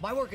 My work.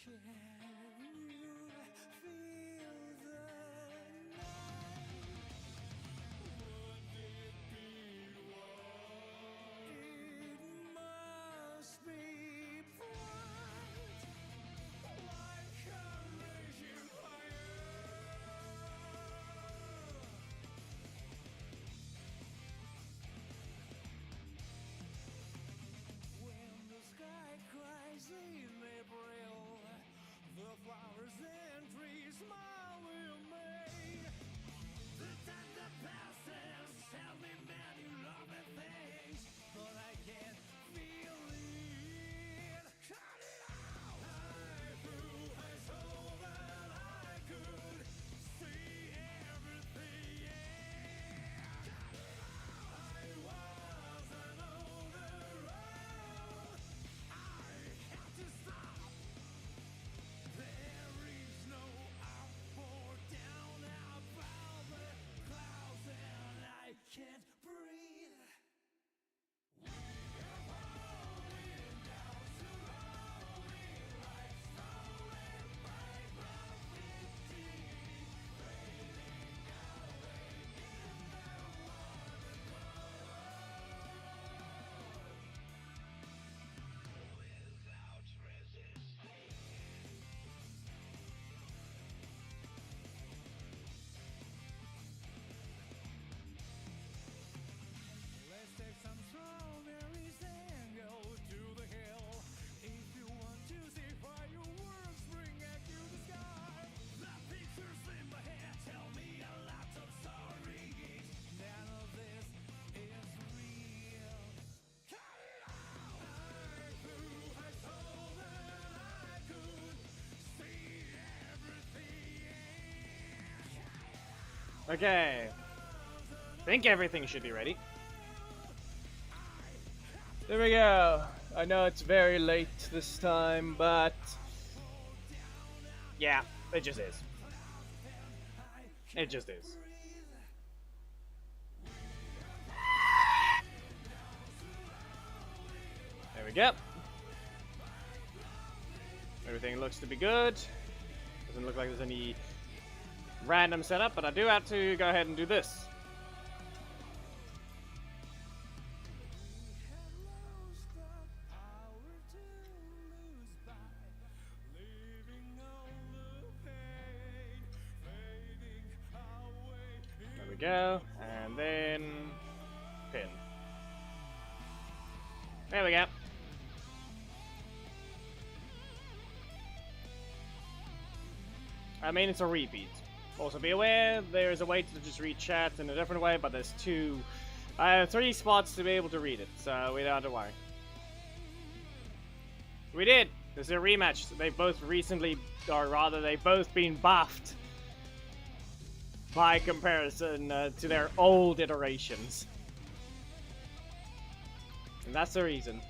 Can you feel the night? Would it be warm? It must be bright, like a raging fire. When the sky cries in April, the flowers and trees smile. Okay. I think everything should be ready. There we go. I know it's very late this time, but yeah, it just is. It just is. There we go. Everything looks to be good. Doesn't look like there's any random setup, but I do have to go ahead and do this. There we go, and then pin. There we go. I mean, it's a repeat. Also, be aware there is a way to just read chat in a different way, but there's three spots to be able to read it, so we don't have to worry. We did. This is a rematch. They've both recently, or rather, they've both been buffed by comparison to their old iterations. And that's the reason.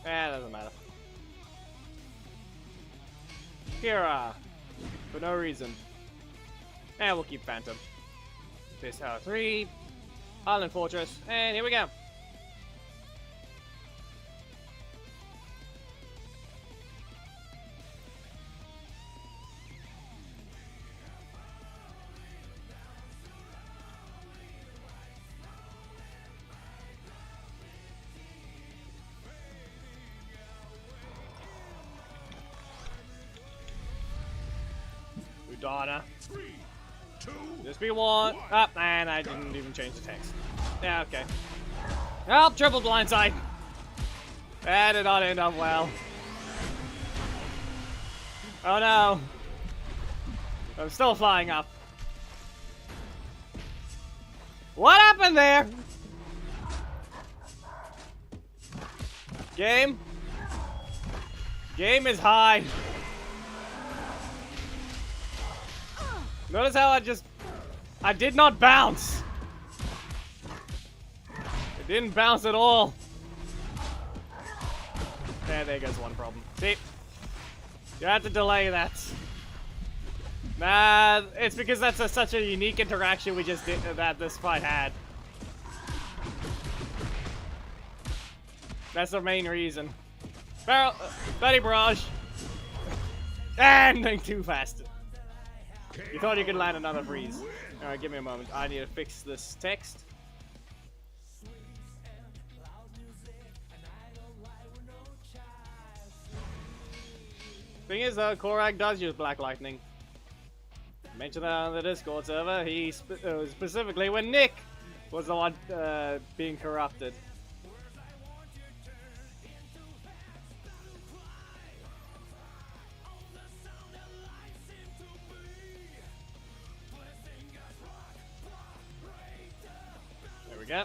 Doesn't matter. Kira, for no reason. And we'll keep Phantom. This Tower 3, Island Fortress, and here we go. Udana. Just be one. Up, and I didn't even change the text. Yeah, okay. Oh, triple blindside. That did not end up well. Oh no. I'm still flying up. What happened there? Game? Game is high. Notice how I did not bounce. It didn't bounce at all. There goes one problem. See? You have to delay that. Nah, it's because that's such a unique interaction we just did that this fight had. That's the main reason. Betty Barrage. And too fast. You thought you could land another freeze. Alright, give me a moment. I need to fix this text. Thing is though, Korag does use Black Lightning. I mentioned that on the Discord server. He specifically when Nick was the one being corrupted. There we go.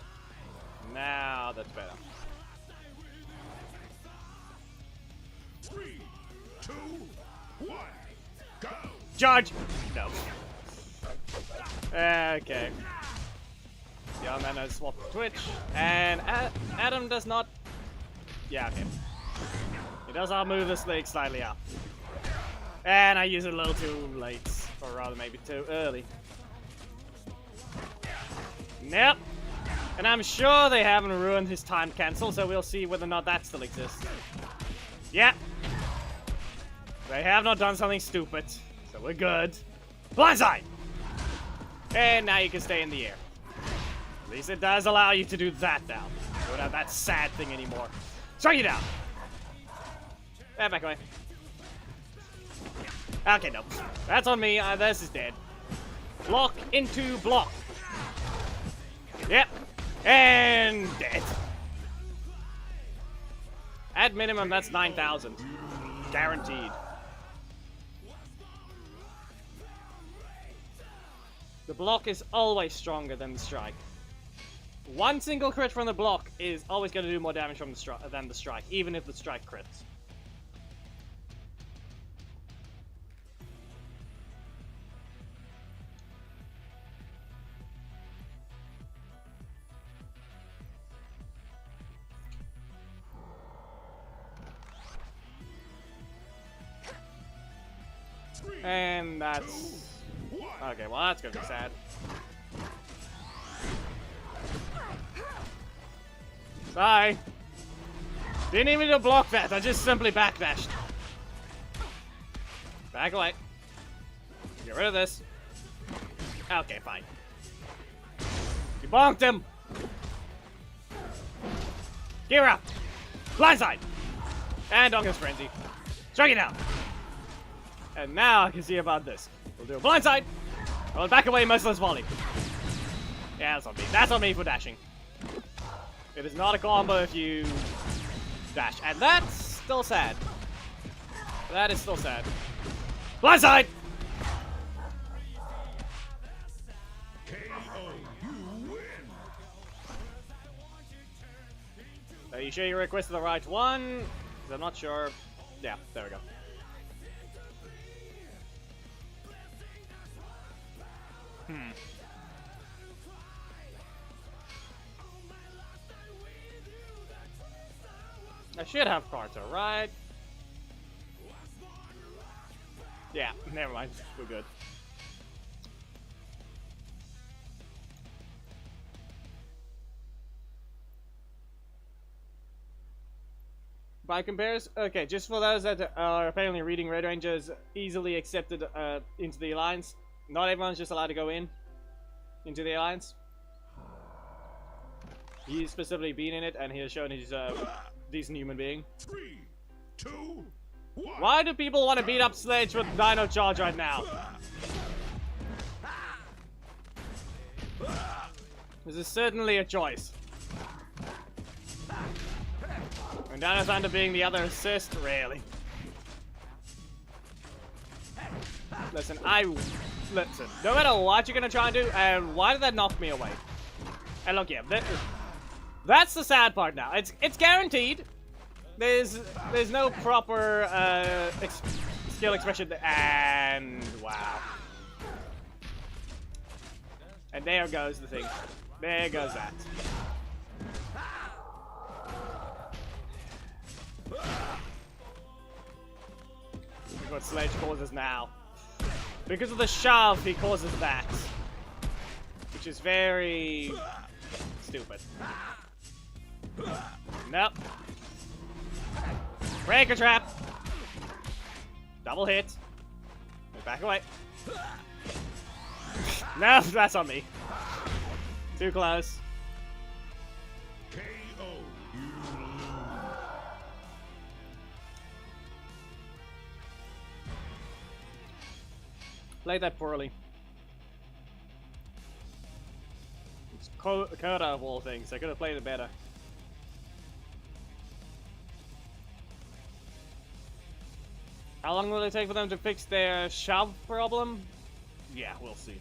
Now that's better. 3, 2, 1, go! Charge! No. Okay. Yeah, man, I swapped to Twitch. And Adam does not... Yeah, okay. He does not move this leg slightly up. And I use it a little too late. Or rather, maybe too early. Nope. And I'm sure they haven't ruined his time cancel, so we'll see whether or not that still exists. Yeah. They have not done something stupid, so we're good. Blindside! And now you can stay in the air. At least it does allow you to do that now. You don't have that sad thing anymore. Strike you down! Back away. Okay, no. That's on me. This is dead. Block into block. Yep. And dead. At minimum, that's 9,000. Guaranteed. The block is always stronger than the strike. One single crit from the block is always going to do more damage from than the strike, even if the strike crits. And that's... Okay, well that's gonna be sad. Bye! Didn't even need to block that, I just simply backdashed. Back away. Get rid of this. Okay, fine. You bonked him! Kira! Blindside! And Donka's Frenzy. Strike it down! And now I can see about this. We'll do a blindside. I'll back away merciless volley. Yeah, that's on me. That's on me for dashing. It is not a combo if you dash. And that's still sad. That is still sad. Blindside! Are you sure you requested the right one? 'Cause I'm not sure. Yeah, there we go. I should have Carter, right? Yeah, never mind. We're good. By comparison, okay, just for those that are apparently reading Red Rangers easily accepted into the Alliance, not everyone's just allowed to go into the Alliance. He's specifically been in it, and he has shown he's a decent human being. 3, 2, 1. Why do people want to beat up Sledge with Dino Charge right now? This is certainly a choice. And Dino's under being the other assist, really. Listen, no matter what you're gonna try and do, and why did that knock me away? And look, yeah, that's the sad part now. It's guaranteed. There's no proper skill expression, and wow. And there goes the thing. There goes that. Look what Sledge causes now. Because of the shove, he causes that. Which is very stupid. Nope. Breaker trap. Double hit. Back away. No, that's on me. Too close. KO. Played that poorly. It's Coda of all things. I could have played it better. How long will it take for them to fix their shove problem? Yeah, we'll see.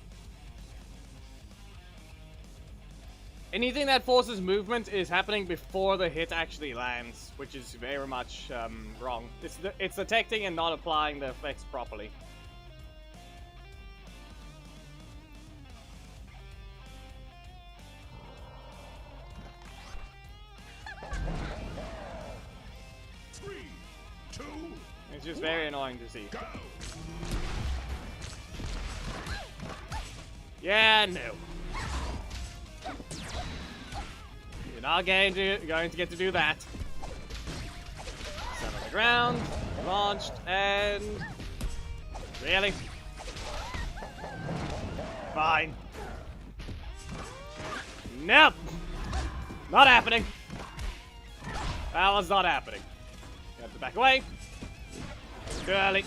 Anything that forces movement is happening before the hit actually lands, which is very much wrong. It's detecting and not applying the effects properly. It's just very annoying to see. Go. Yeah, no. You're not going to get to do that. Set on the ground, launched, and... Really? Fine. Nope! Not happening. That was not happening. You have to back away. Too early.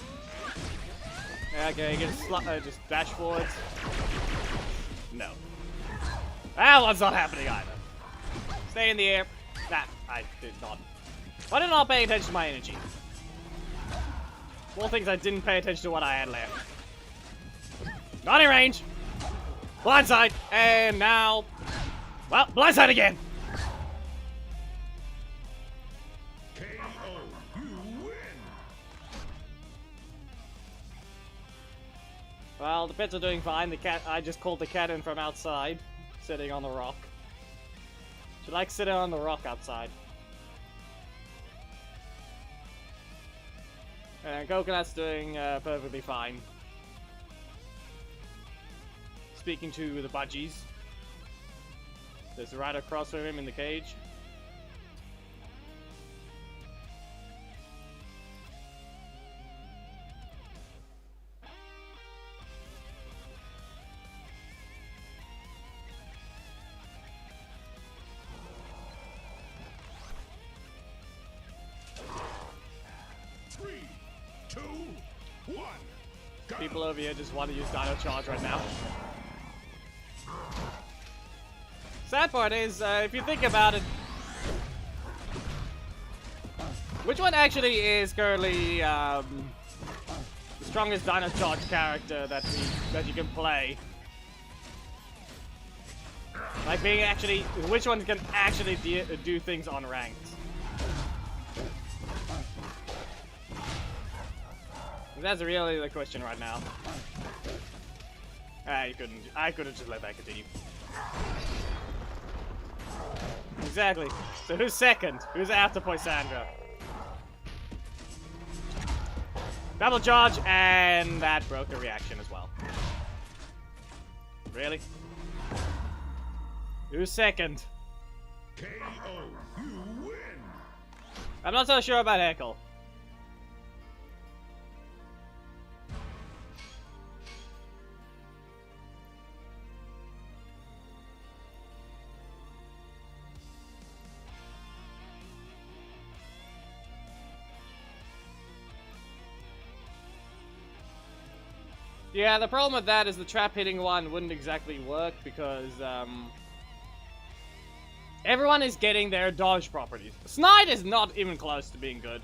Okay, just dash forwards. No. That one's not happening either. Stay in the air. That I did not. Why did I not pay attention to my energy? More things I didn't pay attention to what I had left. Not in range. Blindside! And now... Well, blindside again! KO. You win. Well, the pits are doing fine. The cat... I just called the cat in from outside. Sitting on the rock. She likes sitting on the rock outside. And Coconut's doing perfectly fine. Speaking to the budgies. There's right across from him in the cage. Three, two, one. Go. People over here just want to use Dino Charge right now. Sad part is, if you think about it, which one actually is currently the strongest Dino Charge character that you can play? Like being actually, which one can actually do things on ranked? That's really the question right now. I couldn't just let that continue. Exactly. So who's second? Who's after Poisandra? Double charge, and that broke the reaction as well. Really? Who's second? KO. You win. I'm not so sure about Heckle. Yeah, the problem with that is the trap hitting one wouldn't exactly work because everyone is getting their dodge properties. Snide is not even close to being good.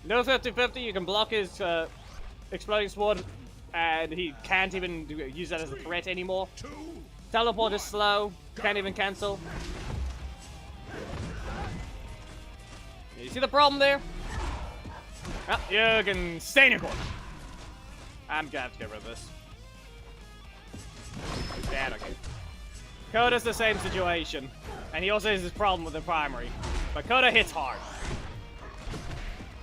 No 50-50, you can block his exploding sword and he can't even use that as a threat anymore. Teleport is slow, can't even cancel. You see the problem there? Well, you can stay in your corner. I'm gonna have to get rid of this. Bad, okay. Coda's the same situation. And he also has this problem with the primary. But Coda hits hard.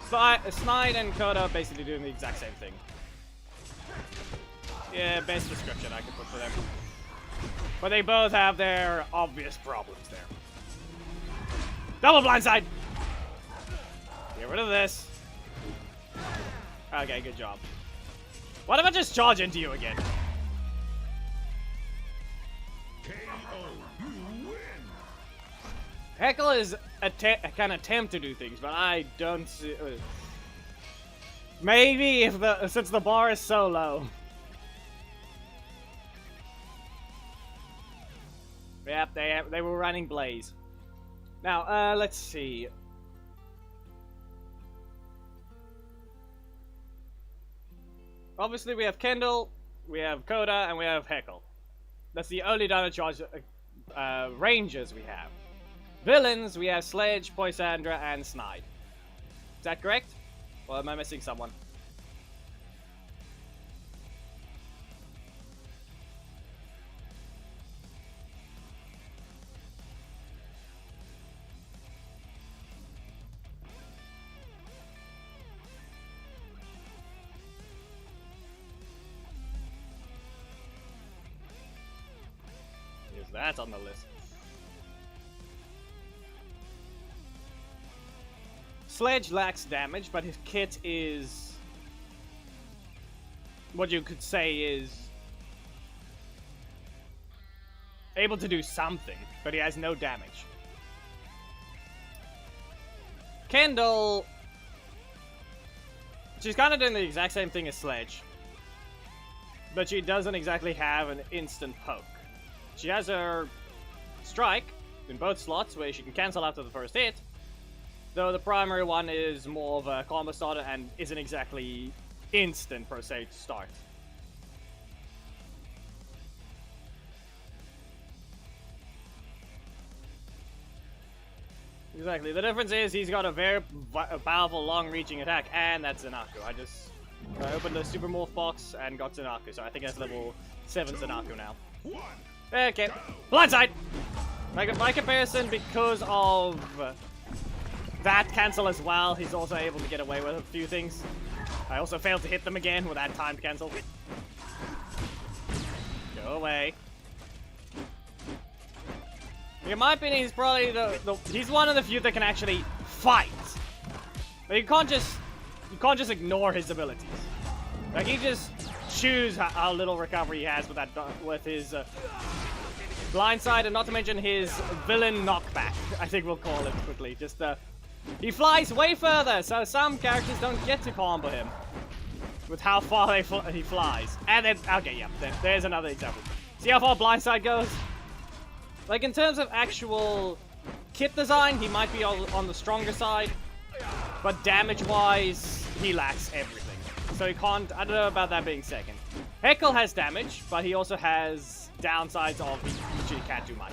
Snide and Coda are basically doing the exact same thing. Yeah, best description I could put for them. But they both have their obvious problems there. Double blindside! Get rid of this. Okay, good job. What if I just charge into you again? KO. You win. Heckle is can attempt to do things, but I don't see. Maybe if since the bar is so low. Yep, they were running Blaze. Now, let's see. Obviously, we have Kendall, we have Coda, and we have Heckle. That's the only Dino Charge rangers we have. Villains, we have Sledge, Poisandra, and Snide. Is that correct? Or am I missing someone? That's on the list. Sledge lacks damage, but his kit is what you could say is able to do something, but he has no damage. Kendall, she's kind of doing the exact same thing as Sledge, but she doesn't exactly have an instant poke. She has her strike in both slots where she can cancel after the first hit, though the primary one is more of a combo starter and isn't exactly instant per se to start. Exactly. The difference is he's got a very powerful, long-reaching attack, and that's Zanaku. I just opened the Super Morph box and got Zanaku, so I think that's level 7 Zanaku now. Okay. Blindside! By comparison, because of that cancel as well, he's also able to get away with a few things. I also failed to hit them again with that timed cancel. Go away. In my opinion, he's probably he's one of the few that can actually fight. But you can't just ignore his abilities. Like, you just choose how little recovery he has with his blindside, and not to mention his villain knockback. I think we'll call it quickly. Just he flies way further, so some characters don't get to combo him with how far he flies. And then, okay, yeah, there's another example. See how far blindside goes? Like, in terms of actual kit design, he might be on the stronger side, but damage-wise, he lacks everything. So he can't, I don't know about that being second. Heckle has damage, but he also has downsides of he usually can't do much.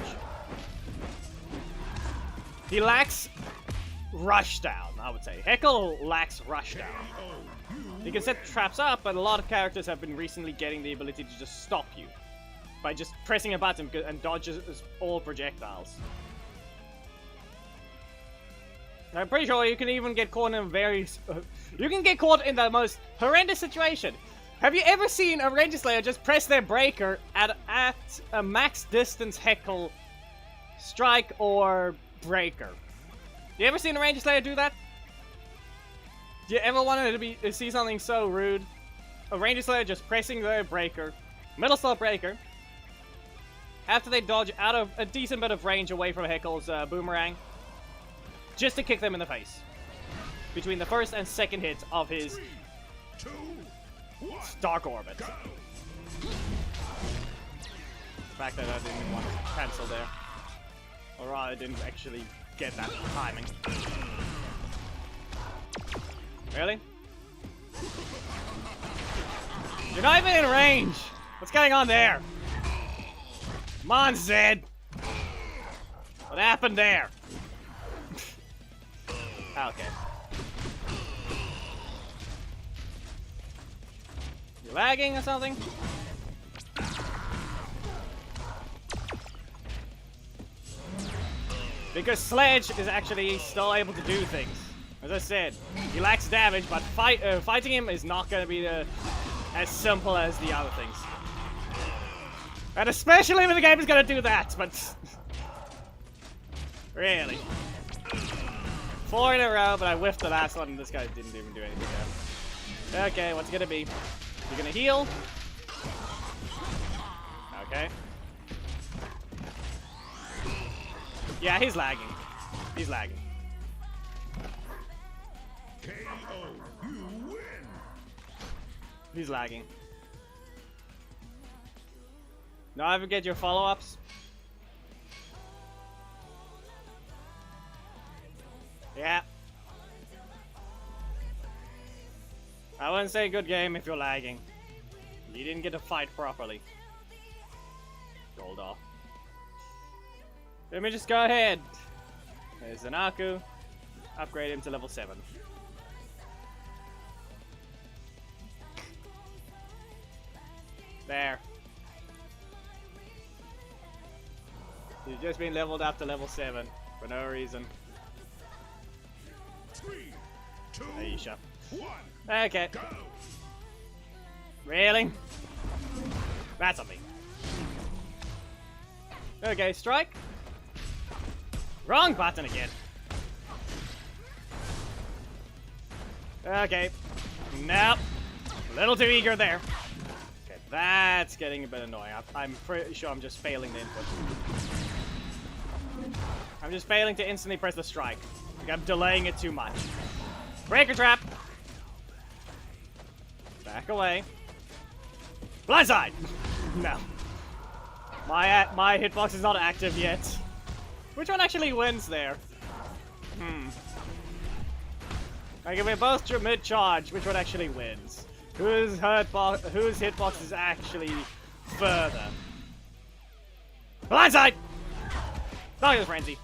He lacks rushdown, I would say. Heckle lacks rushdown. He can set traps up, but a lot of characters have been recently getting the ability to just stop you by just pressing a button and dodges all projectiles. I'm pretty sure you can even get caught in a you can get caught in the most horrendous situation. Have you ever seen a Ranger Slayer just press their breaker at a max distance heckle, strike, or breaker? You ever seen a Ranger Slayer do that? Do you ever want to see something so rude? A Ranger Slayer just pressing their breaker, middle slot breaker, after they dodge out of a decent bit of range away from Heckle's boomerang, just to kick them in the face. Between the first and second hit of his Dark Orbit. The fact that I didn't want to cancel there. Or rather, I didn't actually get that timing. Really? You're not even in range! What's going on there? Come on, Zed! What happened there? Okay. You lagging or something? Because Sledge is actually still able to do things. As I said, he lacks damage, but fighting him is not going to be as simple as the other things. And especially when the game is going to do that, but... really. 4 in a row, but I whiffed the last one, and this guy didn't even do anything there. Okay, what's it gonna be? You gonna heal? Okay. Yeah, he's lagging. He's lagging. KO, you win. He's lagging. Now ever get your follow-ups? Yeah. I wouldn't say good game if you're lagging. You didn't get to fight properly. Gold off. Let me just go ahead. There's Zanaku. Upgrade him to level 7. There. He's just been leveled up to level 7 for no reason. 3, 2, Aisha. 1. Okay. Go. Really? That's on me. Okay, strike. Wrong button again. Okay. Nope. A little too eager there. Okay, that's getting a bit annoying. I'm pretty sure I'm just failing the input. I'm just failing to instantly press the strike. Like, I'm delaying it too much. Breaker trap. Back away. Blindside! No. My hitbox is not active yet. Which one actually wins there? Like, if we're both mid-charge, which one actually wins? Whose hitbox is actually further? Blindside! Not the frenzy.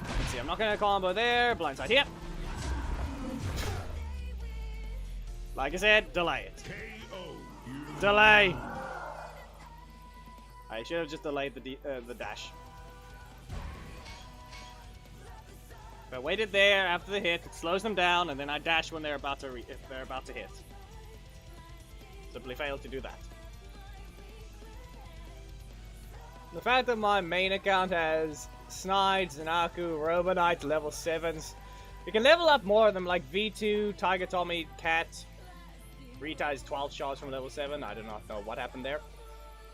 Let's see, I'm not gonna combo there. Blindside here. Like I said, delay it. KO. Delay. I should have just delayed the dash. If I waited there after the hit, it slows them down, and then I dash when they're about to if they're about to hit. Simply failed to do that. The fact that my main account has Snides, Zanaku, Robonite level 7s. You can level up more of them like V2, Tiger Tommy, Cat. Rita is 12 shots from level 7. I do not know what happened there.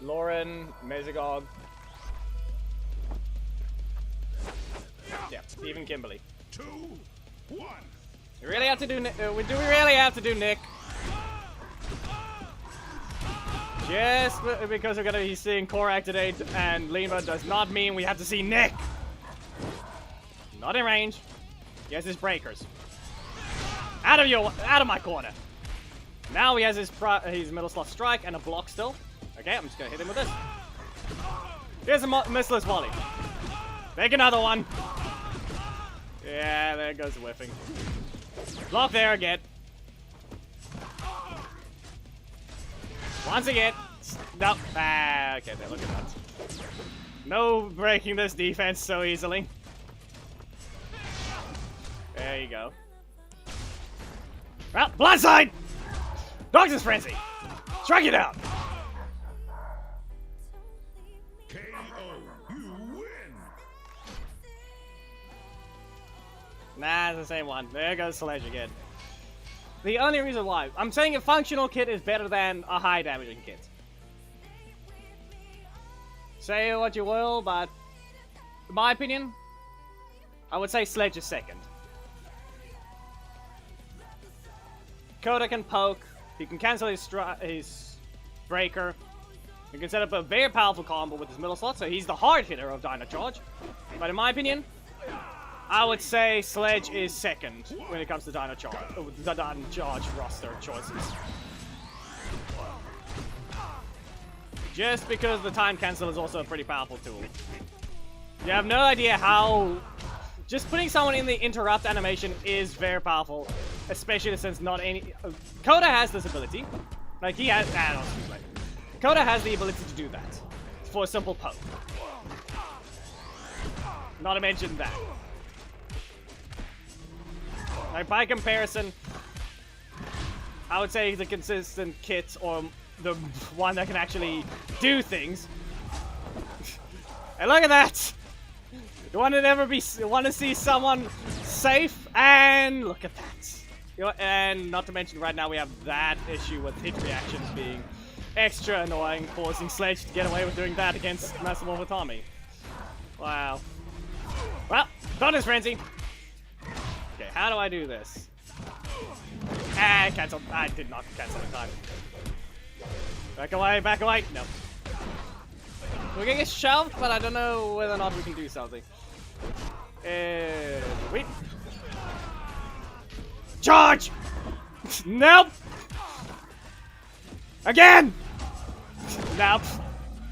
Lauren, Mezagog. Yeah, even Kimberly. 2, 1. We really have to do. Do we really have to do Nick? Just because we're gonna be seeing Core Activate and Lima does not mean we have to see Nick. Not in range. He has his breakers. Out of my corner. Now he has his middle slot strike and a block still. Okay, I'm just gonna hit him with this. Here's a missless volley. Take another one. Yeah, there goes whiffing. Block there again. Once again. No. Ah, okay, there, look at that. No breaking this defense so easily. There you go. Well, blindside! Doctor's Frenzy! Strike it out! KO. You win. Nah, it's the same one. There goes Sledge again. The only reason why I'm saying a functional kit is better than a high damaging kit. Say what you will, but in my opinion, I would say Sledge is second. Coda can poke, he can cancel his breaker, he can set up a very powerful combo with his middle slot, so he's the hard hitter of Dino Charge. But in my opinion, I would say Sledge is second when it comes to Dino Charge, the Dino Charge roster choices. Just because the time cancel is also a pretty powerful tool. You have no idea how... Just putting someone in the interrupt animation is very powerful, especially since not any... Coda has this ability. Like, he has... Ah, no, excuse me. Coda has the ability to do that. For a simple poke. Not to mention that. Like, by comparison, I would say the consistent kit, or the one that can actually do things. And look at that! You want to see someone safe, and look at that. You know, and not to mention, right now we have that issue with hit reactions being extra annoying, forcing Sledge to get away with doing that against Massimo Watami. Wow. Well, Thunder's Frenzy. Okay, how do I do this? Ah, cancel. I did not cancel in time. Back away, back away. No. We're gonna get shoved, but I don't know whether or not we can do something. Wait. Charge! Nope! Again! Nope.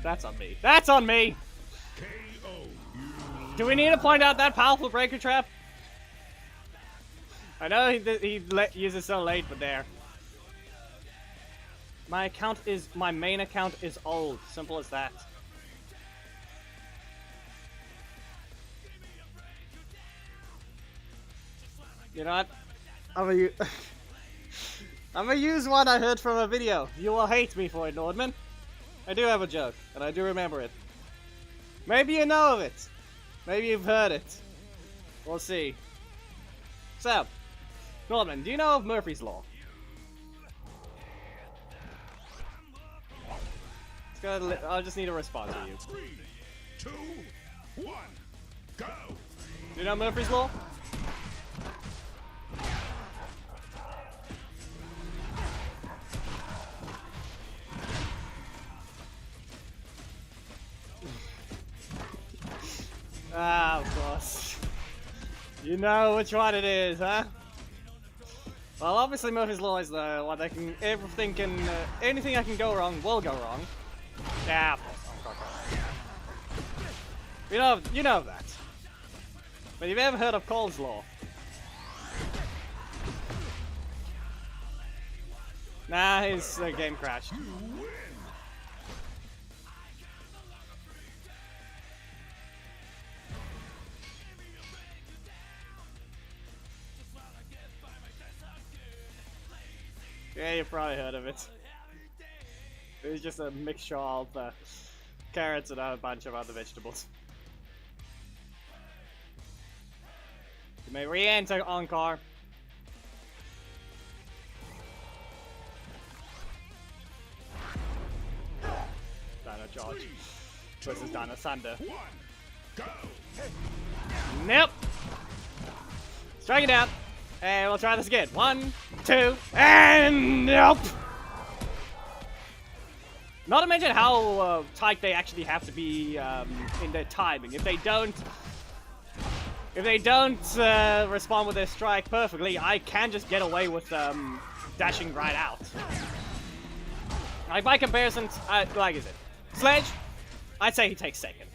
That's on me. That's on me! Do we need to point out that powerful breaker trap? I know he uses so late, but there. My main account is old. Simple as that. You know what? I'm gonna use one I heard from a video. You will hate me for it, Nordman. I do have a joke, and I do remember it. Maybe you know of it. Maybe you've heard it. We'll see. So, Nordman, do you know of Murphy's Law? I just need a response from you. 3, 2, 1, go! Do you know Murphy's Law? Ah, of course. You know which one it is, huh? Well, obviously Murphy's Law is the one that can... anything that can go wrong will go wrong. Yeah, of course. You know that. But have you ever heard of Cole's Law? Nah, his game crashed. Yeah, you've probably heard of it. It was just a mixture of carrots and a bunch of other vegetables. You may re-enter Encore. Dino Charge versus Dino Thunder. Nope. Strike it down. And we'll try this again. 1, 2, and nope. Not to mention how tight they actually have to be in their timing. If they don't respond with their strike perfectly, I can just get away with dashing right out. Like by comparison, like is it Sledge? I'd say he takes second.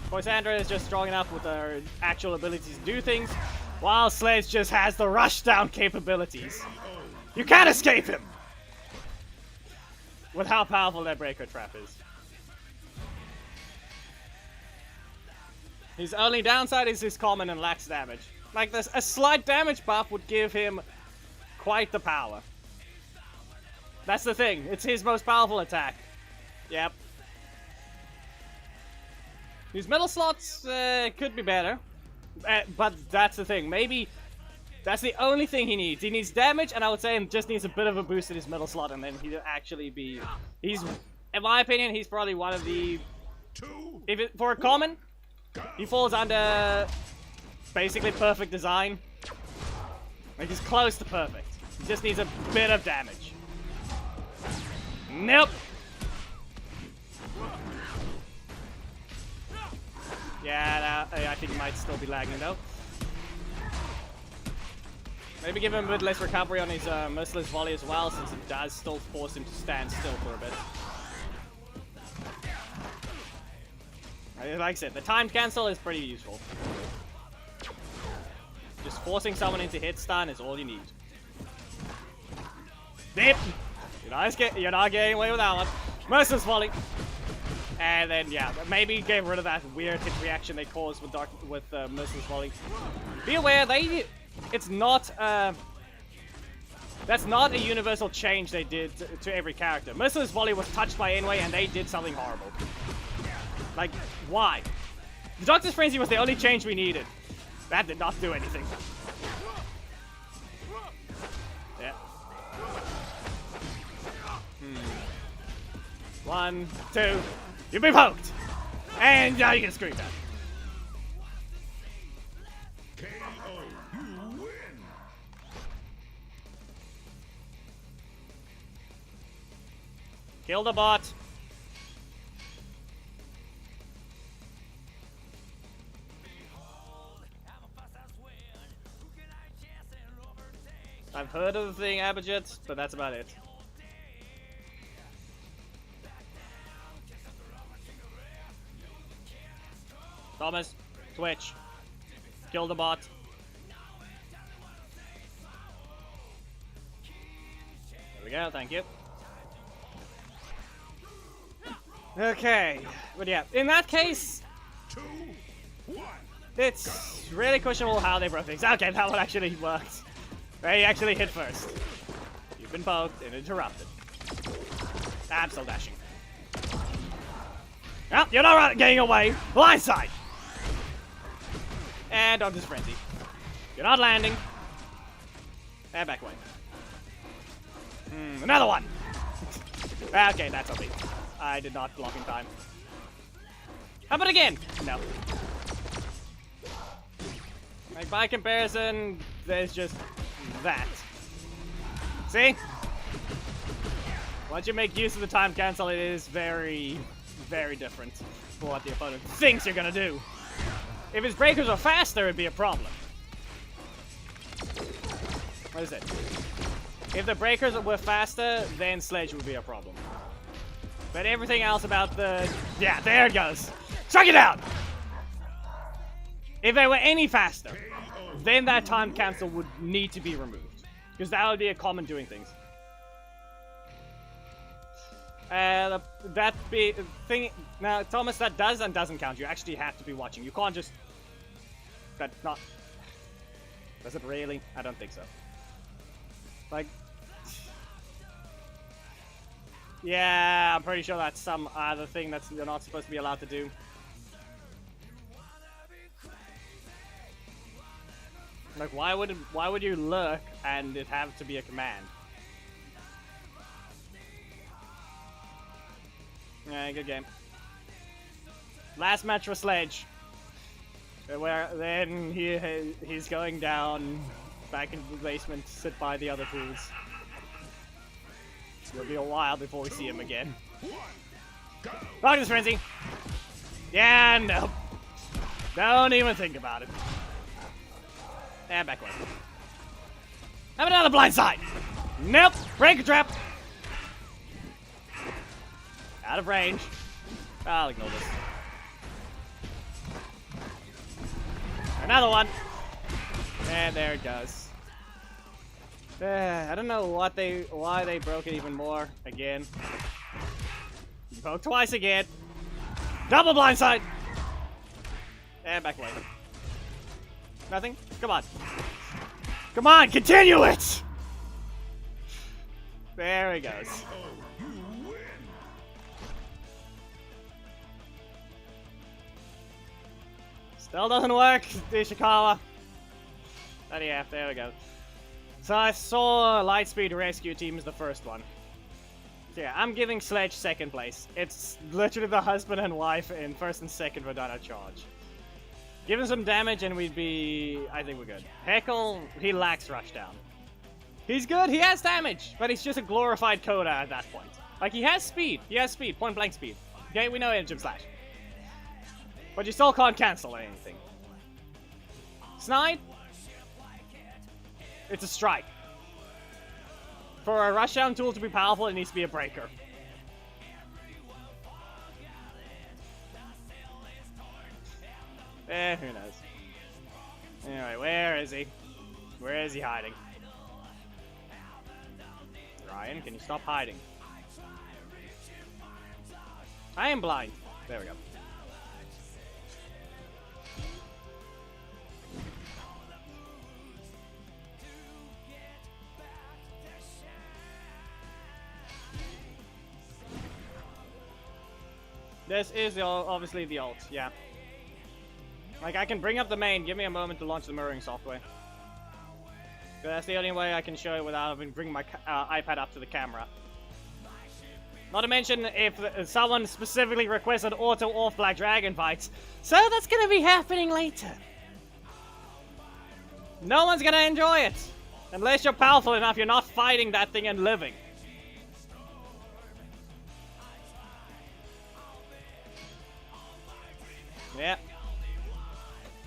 Poisandra is just strong enough with her actual abilities to do things, while Sledge just has the rushdown capabilities. You can't escape him! With how powerful that breaker trap is. His only downside is his common and lax damage. Like this, a slight damage buff would give him quite the power. That's the thing, it's his most powerful attack. Yep. His middle slots could be better. But that's the thing, maybe that's the only thing he needs. He needs damage, and I would say he just needs a bit of a boost in his middle slot, and then he'll actually be... He's, in my opinion, he's probably one of the... For a common, he falls under basically perfect design. Like, he's close to perfect. He just needs a bit of damage. Nope. Yeah, I think he might still be lagging though. Maybe give him a bit less recovery on his merciless volley as well, since it does still force him to stand still for a bit. Like I said, the timed cancel is pretty useful. Just forcing someone into hit stun is all you need. Dip! You're not getting away with that one. Merciless volley. And then, yeah, maybe get rid of that weird hit reaction they cause with Merciless Volley. Be aware, it's not, that's not a universal change they did to every character. Merciless Volley was touched by Enway and they did something horrible. Like, why? The Doctor's Frenzy was the only change we needed. That did not do anything. Yeah. 1, 2... You've been poked! And now you can scream that. KO, you win! Kill the bot. I've heard of the thing Abadjet, but that's about it. Thomas, switch. Kill the bot. There we go, thank you. Okay, but yeah, in that case, 2, 1. it's really questionable how they broke things. Okay, that one actually worked. They actually hit first. You've been poked and interrupted. I'm still dashing. Oh, you're not getting away. Blindside. And Doctor's Frenzy. You're not landing. And back away. Another one. Okay, that's okay. I did not block in time. How about again? No. Like, by comparison, there's just that. See? Once you make use of the time cancel, it is very, very different for what the opponent thinks you're gonna do. If his breakers were faster, it'd be a problem. What is it? If the breakers were faster, then Sledge would be a problem. But everything else about the... Yeah, there it goes! Strike it out! If they were any faster, then that time cancel would need to be removed. Because that would be a common doing things. That be thing now, Thomas, that does and doesn't count. You actually have to be watching. You can't just. That's not. Does it really? I don't think so. Like. Yeah, I'm pretty sure that's some other thing that you're not supposed to be allowed to do. Like, why would you lurk and it have to be a command? Yeah, good game. Last match for Sledge. Where then he's going down back into the basement to sit by the other fools. It'll be a while before we see him again. Darkness Frenzy! Yeah, no. Don't even think about it. And back away. Have another blind side! Nope! Break trap! Out of range. I'll ignore this. Another one! And there it goes. I don't know why they broke it even more again. You broke twice again. Double blindside. And back away. Nothing? Come on. Come on, continue it! There he goes. Still doesn't work, Ishikawa. But yeah, there we go. So I saw Lightspeed Rescue Team as the first one. So yeah, I'm giving Sledge second place. It's literally the husband and wife in first and second without a charge. Give him some damage and we'd be... I think we're good. Heckle, he lacks rushdown. He's good, he has damage, but he's just a glorified Coda at that point. Like, he has speed, point blank speed. Okay, we know Engine Slash. But you still can't cancel anything. Snide? It's a strike. For a rushdown tool to be powerful, it needs to be a breaker. Who knows. Anyway, where is he? Where is he hiding? Ryan, can you stop hiding? I am blind. There we go. This is obviously the ult, yeah. Like, I can bring up the main, give me a moment to launch the mirroring software. That's the only way I can show it without having to bring my iPad up to the camera. Not to mention if someone specifically requested auto off Black Dragon fights. So that's gonna be happening later. No one's gonna enjoy it. Unless you're powerful enough, you're not fighting that thing and living. Yeah.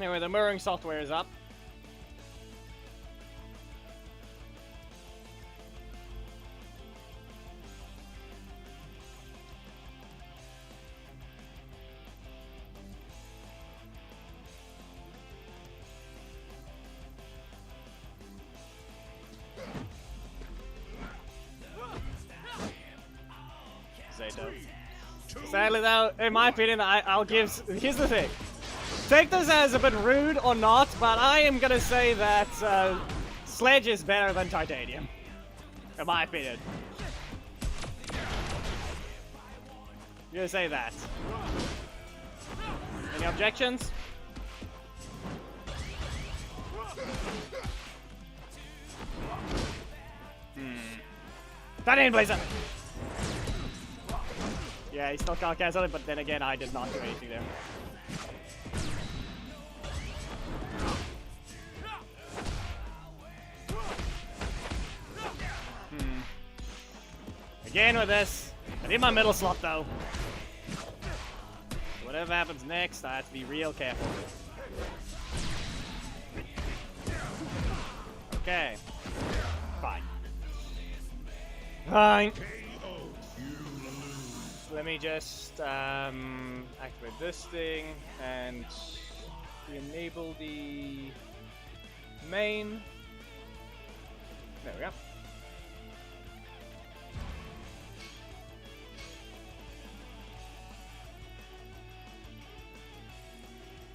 Anyway, the mirroring software is up. Zato. Sadly though, in my opinion, I'll give... Here's the thing. Take this as a bit rude or not, but I am gonna say that Sledge is better than Titanium. In my opinion. I'm gonna say that. Any objections? Titanium Blazer! Yeah, he still can't cancel it, but then again, I did not do anything there. Again with this. I need my middle slot though. Whatever happens next, I have to be real careful. Okay. Fine. Fine. Let me just activate this thing and We enable the main. There we go.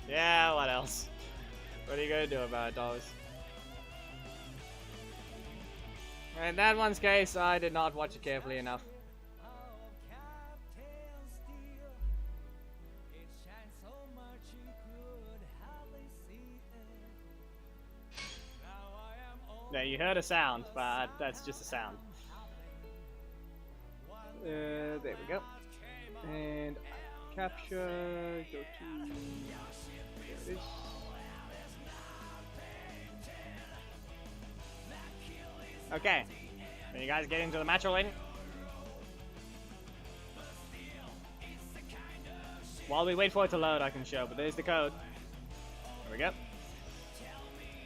Yeah, what else? What are you gonna do about it, dogs? In that one's case, I did not watch it carefully enough. Yeah, you heard a sound, but that's just a sound. There we go. And capture, go to... There it is. Okay. Can you guys get into the match already? While we wait for it to load, I can show, but there's the code. There we go.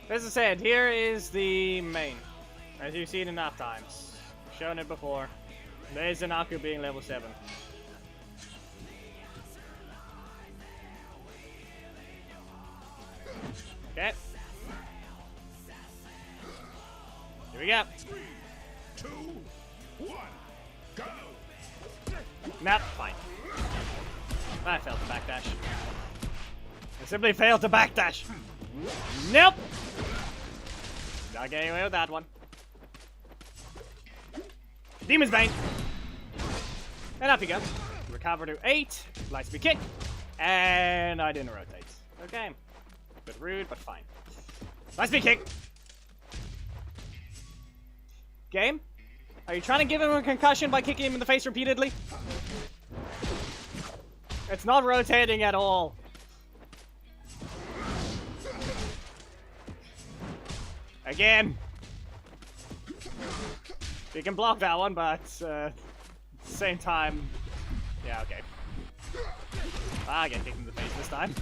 As I said, here is the main. As you've seen enough times. I've shown it before. There's Zanaku being level 7. Okay. Here we go. 3, 2, 1, go! Nope, fine. I failed to backdash. I simply failed to backdash. Nope! Not getting away with that one. Demon's Bane! And up you go. Recover to 8. Lightspeed kick. And I didn't rotate. Okay. Bit rude, but fine. Lightspeed kick! Game? Are you trying to give him a concussion by kicking him in the face repeatedly? It's not rotating at all. Again. You can block that one, but at the same time... Yeah, okay. I get kicked in the face this time.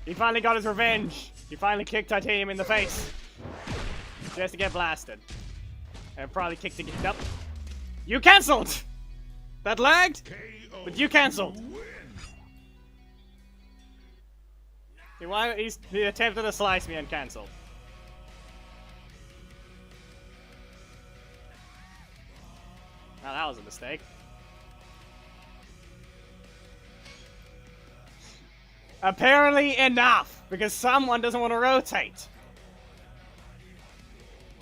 He finally got his revenge. He finally kicked Titanium in the face. Just to get blasted. And probably kicked again. Nope. You cancelled! That lagged, but you cancelled. He attempted to slice me and cancelled. Now that was a mistake. Apparently enough, because someone doesn't want to rotate.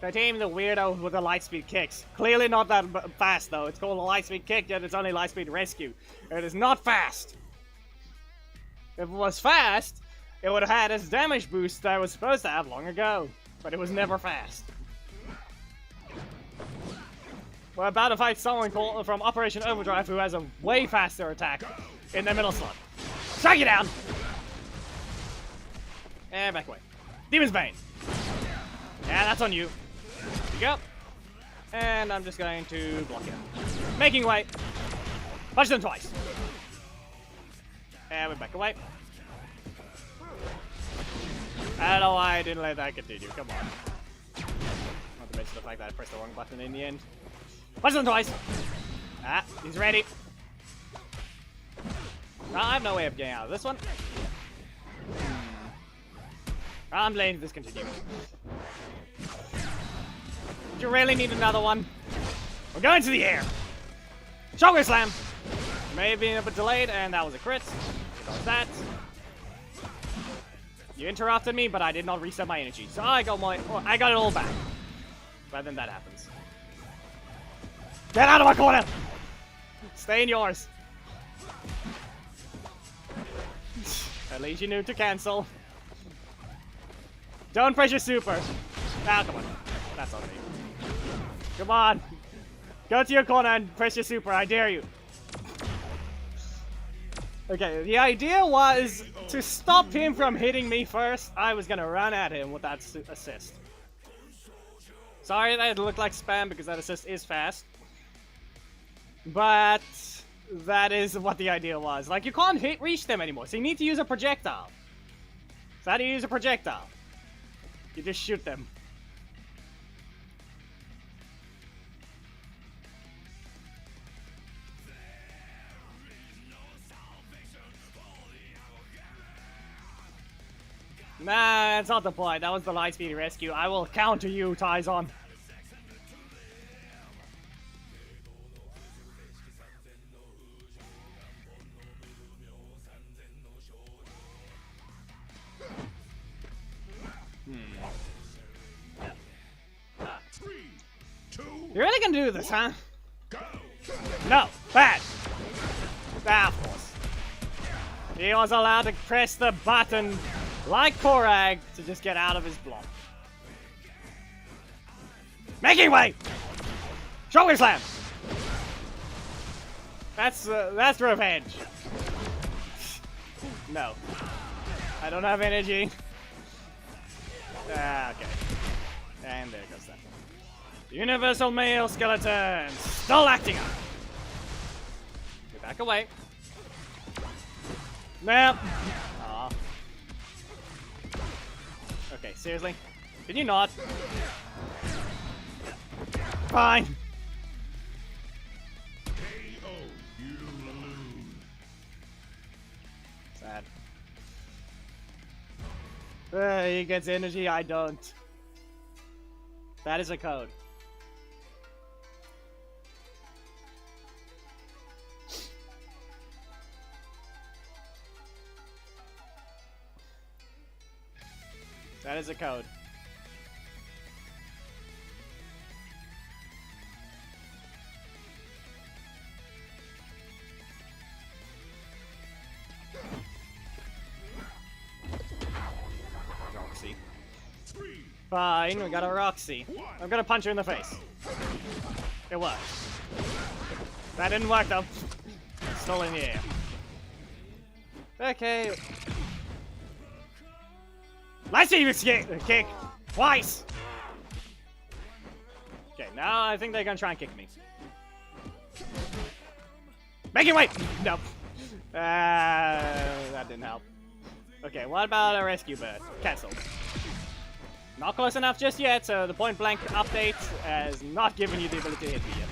Titanium the weirdo with the lightspeed kicks. Clearly not that fast though. It's called a lightspeed kick, yet it's only lightspeed rescue. It is not fast. If it was fast, it would have had its damage boost that it was supposed to have long ago. But it was never fast. We're about to fight someone called from Operation Overdrive who has a way faster attack in the middle slot. Strike you down! And back away. Demon's Bane. Yeah, that's on you. There you go. And I'm just going to block it. Making way. Punch them twice. And we're back away. I don't know why I didn't let that continue. Come on. Not to mention the fact that I pressed the wrong button in the end. Punch them twice. Ah, he's ready. I have no way of getting out of this one. I'm letting this continue. Do you really need another one? We're going to the air. Shockwave slam. May have been a bit delayed, and that was a crit. Because that. You interrupted me, but I did not reset my energy, so I got it all back. But then that happens. Get out of my corner! Stay in yours. At least you knew to cancel. Don't press your super. Ah, come on. That's on me. Come on. Go to your corner and press your super. I dare you. Okay, the idea was to stop him from hitting me first. I was gonna run at him with that assist. Sorry that it looked like spam because that assist is fast. But that is what the idea was. Like, you can't reach them anymore, so you need to use a projectile. So how do you use a projectile? You just shoot them. Nah, that's not the point. That was the Lightspeed rescue. I will counter you, Tyson. You're really gonna do this, huh? No, bad. Ah, of course. He was allowed to press the button like Korag to just get out of his block. Making way! Shoulder slam! That's revenge. No. I don't have energy. Ah, okay. And there goes that. Universal male skeleton! Still acting up! Get back away. Nope. Aw. Okay, seriously? Can you not? Fine. Sad. He gets energy, I don't. That is a code. That is a code. Roxy. Fine, we got a Roxy. I'm gonna punch her in the face. It worked. That didn't work though. Still in the air. Okay. Let's see you kick twice. Okay, now I think they're gonna try and kick me. Make it wait. Nope. That didn't help. Okay, what about a rescue bird? Cancelled. Not close enough just yet, so the point blank update has not given you the ability to hit me yet.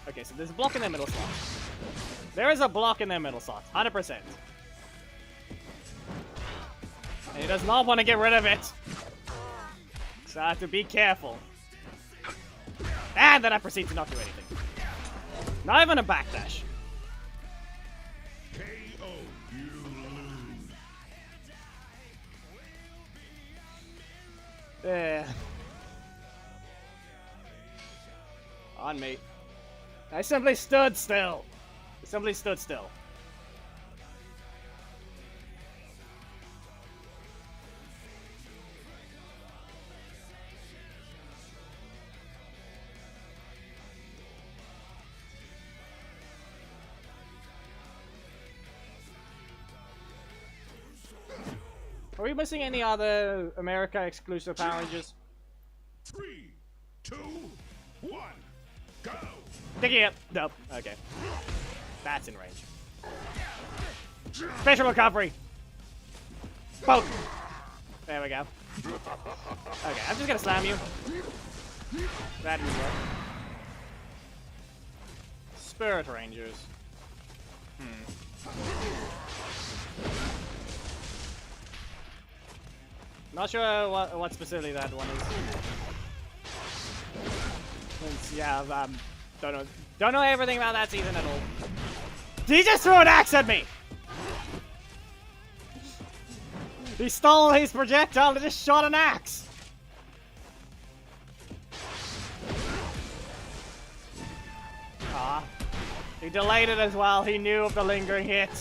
Okay, so there's a block in their middle slot. There is a block in their middle slot, 100%. And he does not want to get rid of it. So I have to be careful. And then I proceed to not do anything. Not even a backdash. KO, you lose. Yeah. On me. I simply stood still. I simply stood still. Are we missing any other America exclusive Power Rangers? 3, 2, 1, go! Picking it. Nope. Okay. That's in range. Special recovery. Boom. There we go. Okay, I'm just gonna slam you. That didn't work. Spirit Rangers. Not sure what specifically that one is. Since, yeah, don't know everything about that season at all. Did he just throw an axe at me? He stole his projectile and just shot an axe. Ah, he delayed it as well. He knew of the lingering hit.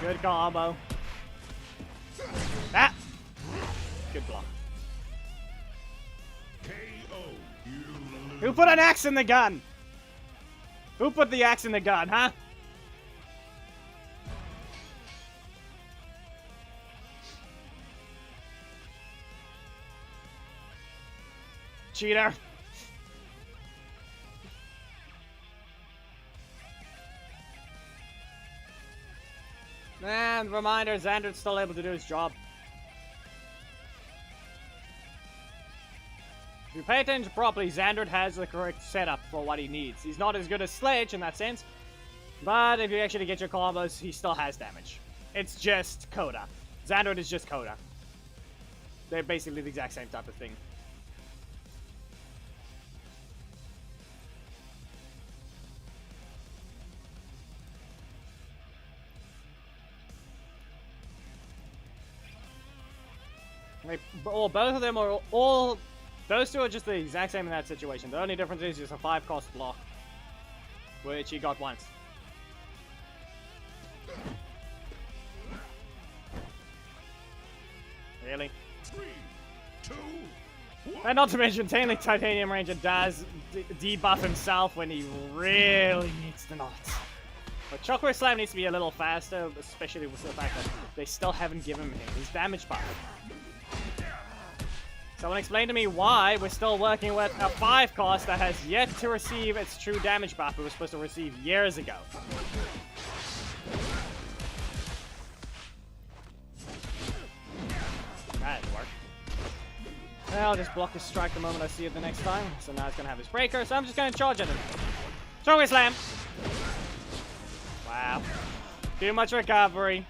Good combo. Ah. Good block. Who put an axe in the gun? Who put the axe in the gun, huh? Cheater. And reminder, Xander's still able to do his job. If you pay attention properly, Xander has the correct setup for what he needs. He's not as good as Sledge in that sense, but if you actually get your combos, he still has damage. It's just Coda. Xandroid is just Coda. They're basically the exact same type of thing. Like, both of them are all... Those two are just the exact same in that situation. The only difference is just a 5-cost block, which he got once. Really? 3, 2, 1. And not to mention, technically Titanium Ranger does debuff himself when he really needs to not. But Shockwave Slam needs to be a little faster, especially with the fact that they still haven't given him his damage buff. Someone explain to me why we're still working with a 5-cost that has yet to receive its true damage buff it was supposed to receive years ago. That didn't work. I'll just block his strike the moment I see it the next time. So now it's going to have his breaker, so I'm just going to charge at him. Shockwave Slam! Wow. Too much recovery.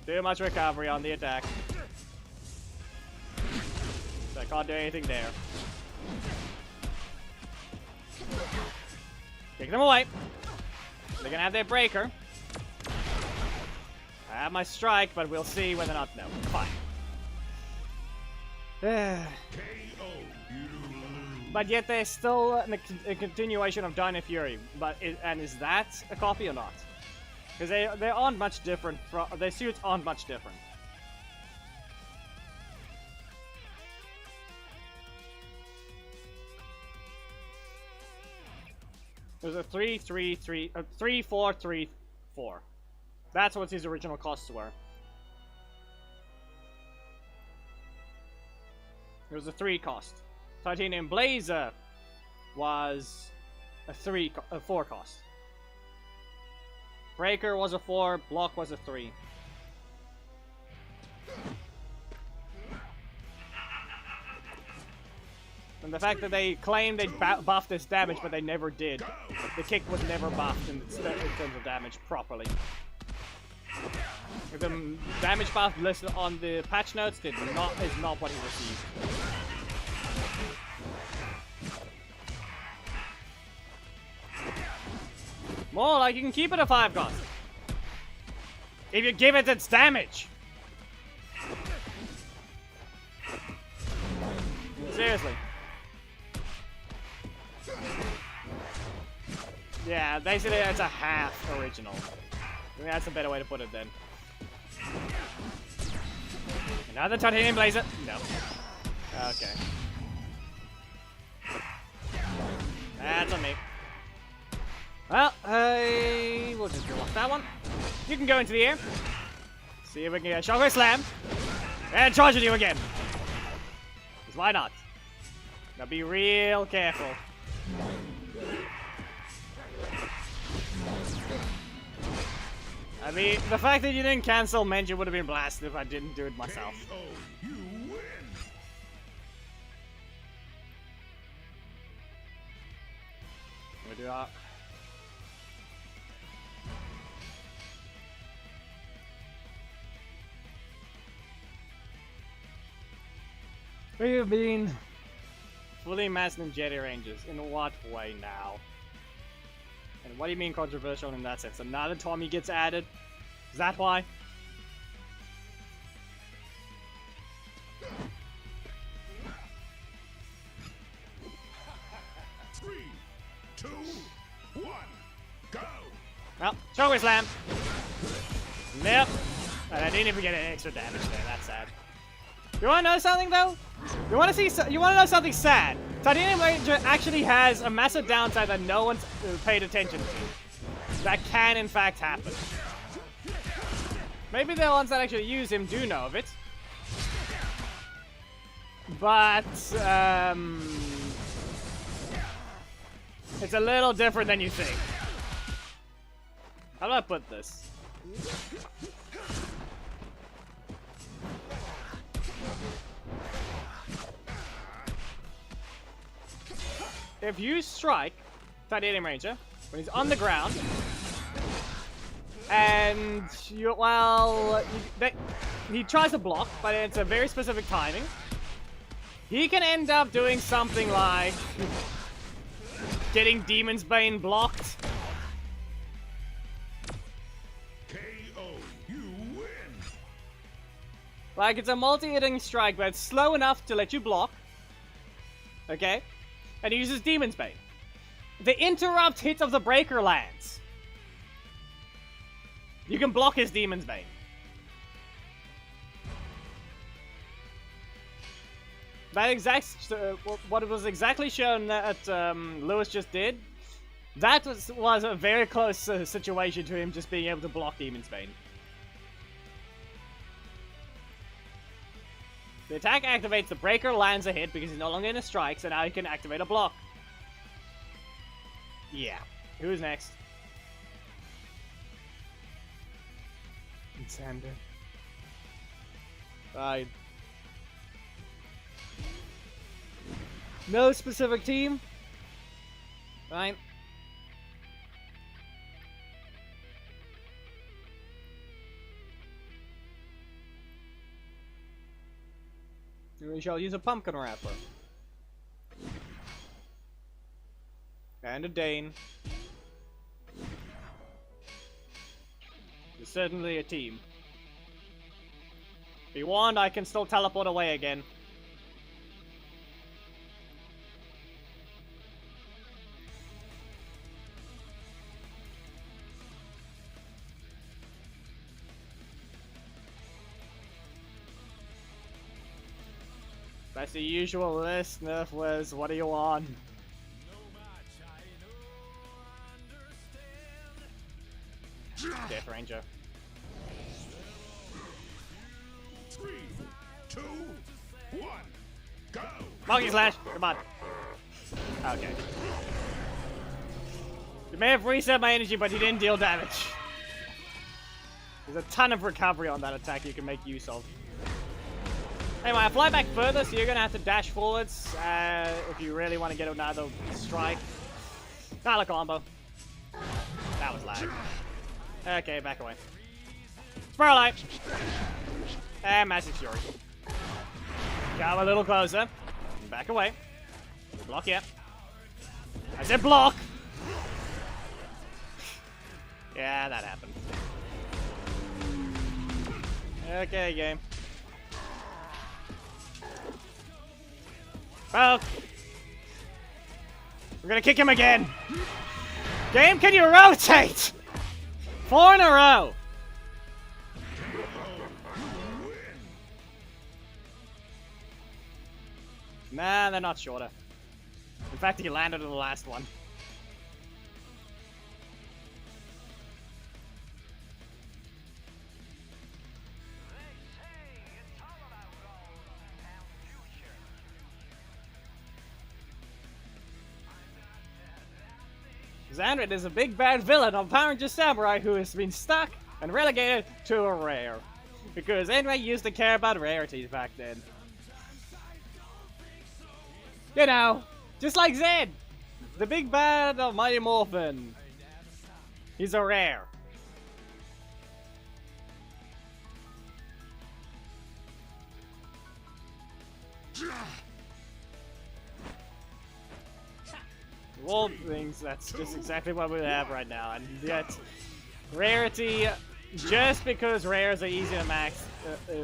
Too much recovery on the attack. So I can't do anything there. Take them away. They're gonna have their breaker. I have my strike, but we'll see whether or not. No, fine. But yet there's still a continuation of Dino Fury. And is that a copy or not? Because they aren't much different. Their suits aren't much different. There's a 3-4-3-4. That's what his original costs were. It was a 3 cost. Titanium Blazer was a 4 cost. Breaker was a 4, Block was a 3. And the fact that they claimed they buffed this damage, but they never did. The kick was never buffed in terms of damage properly. The damage buff listed on the patch notes is not what he received. More like you can keep it a 5 cost. If you give it its damage. Seriously. Yeah, basically it's a half original. I think that's a better way to put it then. Another Titanium Blazer? No. Okay. That's on me. Well, we'll just block that one. You can go into the air. See if we can get a Shockwave Slam. And charge at you again. Because why not? Now be real careful. I mean, the fact that you didn't cancel meant you would have been blasted if I didn't do it myself. You win. We do that. We have been fully masked in Jedi Rangers. In what way now? And what do you mean controversial in that sense? Another Tommy gets added? Is that why? Three, 2, 1, go! Well, Shockwave Slam! Yep. And I didn't even get any extra damage there, that's sad. You wanna know something though? You wanna know something sad? Titanium Ranger actually has a massive downside that no one's paid attention to. That can in fact happen. Maybe the ones that actually use him do know of it. But, it's a little different than you think. How do I put this? If you strike Titanium Ranger when he's on the ground, And well, he tries to block, but it's a very specific timing. He can end up doing something like getting Demon's Bane blocked. KO. You win. Like, it's a multi-hitting strike, but it's slow enough to let you block. Okay? And he uses Demon's Bane. The interrupt hit of the breaker lands. You can block his Demon's Bane. That what was exactly shown that Lewis just did, that was a very close situation to him just being able to block Demon's Bane. The attack activates, the breaker lands a hit because he's no longer in a strike, so now he can activate a block. Yeah. Who's next? Sander. Fine. No specific team. Fine. We shall use a pumpkin wrapper. And a Dane. It's certainly a team. Be warned, I can still teleport away again. That's the usual list. Nerf was, what do you want? Death Ranger. 3, 2, 1, go! Monkey Slash! Come on. Okay. You may have reset my energy, but he didn't deal damage. There's a ton of recovery on that attack you can make use of. Anyway, I fly back further, so you're gonna have to dash forwards if you really want to get another strike. Not a combo. That was lag. Okay, back away. Spiral Light! And Massive Fury. Come a little closer. Back away. Block, yeah. I said block! Yeah, that happened. Okay, game. Well, we're gonna kick him again. Game, can you rotate? 4 in a row. Nah, they're not shorter. In fact, he landed in the last one. Xandred is a big bad villain of Power Ranger Samurai who has been stuck and relegated to a rare. Because anyway, used to care about rarities back then. You know, just like Zed, the big bad of Mighty Morphin. He's a rare. Of all things, that's just exactly what we have right now, and yet rarity, just because rares are easy to max,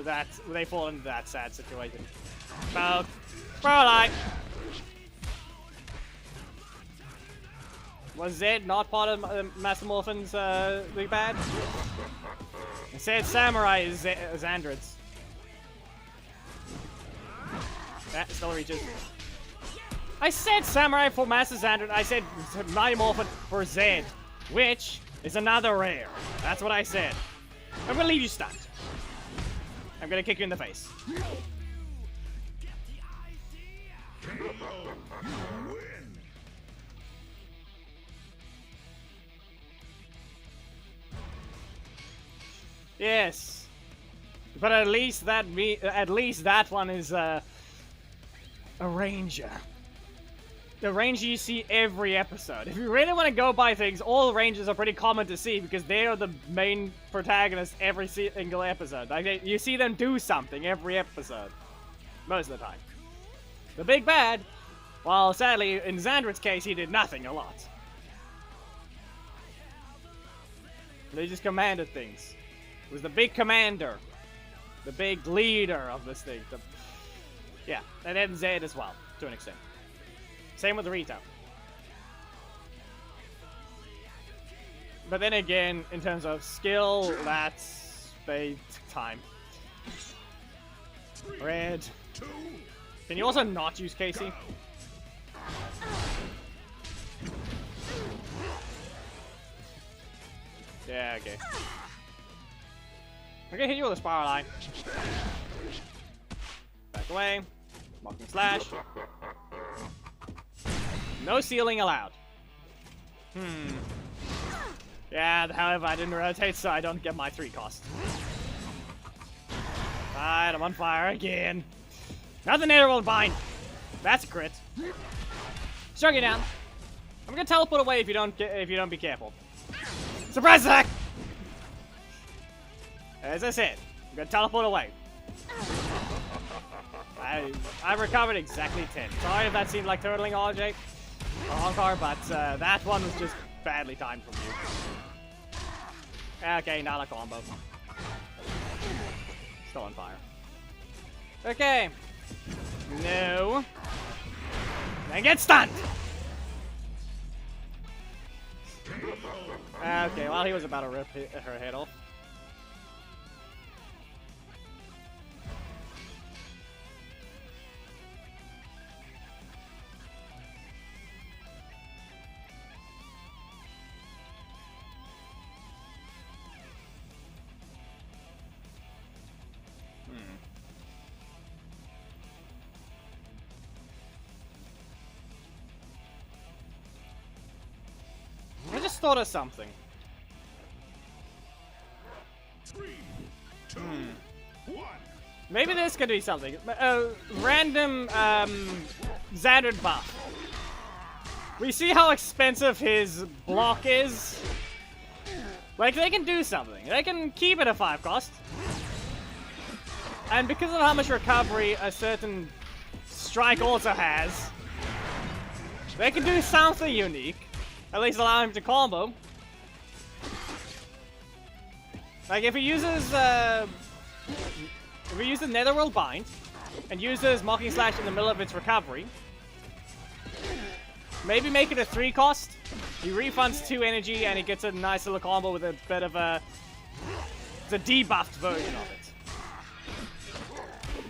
that they fall into that sad situation. About Light. Was Zed not part of Master Morphin's big bad? I said Samurai is Xandred's. That still reaches. I said Samurai for Master Xandred. I said Mighty Morphin for Zed, which is another rare. That's what I said. I'm gonna leave you stunned. I'm gonna kick you in the face. Yes, but at least that one is a ranger. the ranger you see every episode. If you really want to go by things, all rangers are pretty common to see because they are the main protagonists every single episode. Like you see them do something every episode. Most of the time. The big bad, well, sadly, in Xandrit's case, he did nothing a lot. They just commanded things. He was the big commander. The big leader of this thing. Yeah, and then Zed as well, to an extent. Same with Rita. But then again, in terms of skill, that's time. Red. Can you also not use Casey? Yeah, okay. I'm gonna hit you with a spiral line. Back away. Mocking slash. No sealing allowed. Yeah, however, I didn't rotate, so I don't get my 3 cost. Alright, I'm on fire again. Nothing there will bind. That's a crit. Strike you down. I'm gonna teleport away if you don't be careful. Surprise attack! As I said, I'm gonna teleport away. I recovered exactly 10. Sorry if that seemed like turtling RJ or Honkar, but that one was just badly timed from you. Okay, not a combo. Still on fire. Okay. No. And get stunned! Okay, well, he was about to rip her head off. I just thought of something. 3, 2, 1. Maybe this could be something. Random Xandrit buff. We see how expensive his block is. Like, they can do something. They can keep it a 5 cost. And because of how much recovery a certain strike also has, they can do something unique. At least allow him to combo. Like if he uses Netherworld Bind and uses Mocking Slash in the middle of its recovery, maybe make it a 3 cost. He refunds 2 energy and he gets a nice little combo with a bit of a debuffed version of it.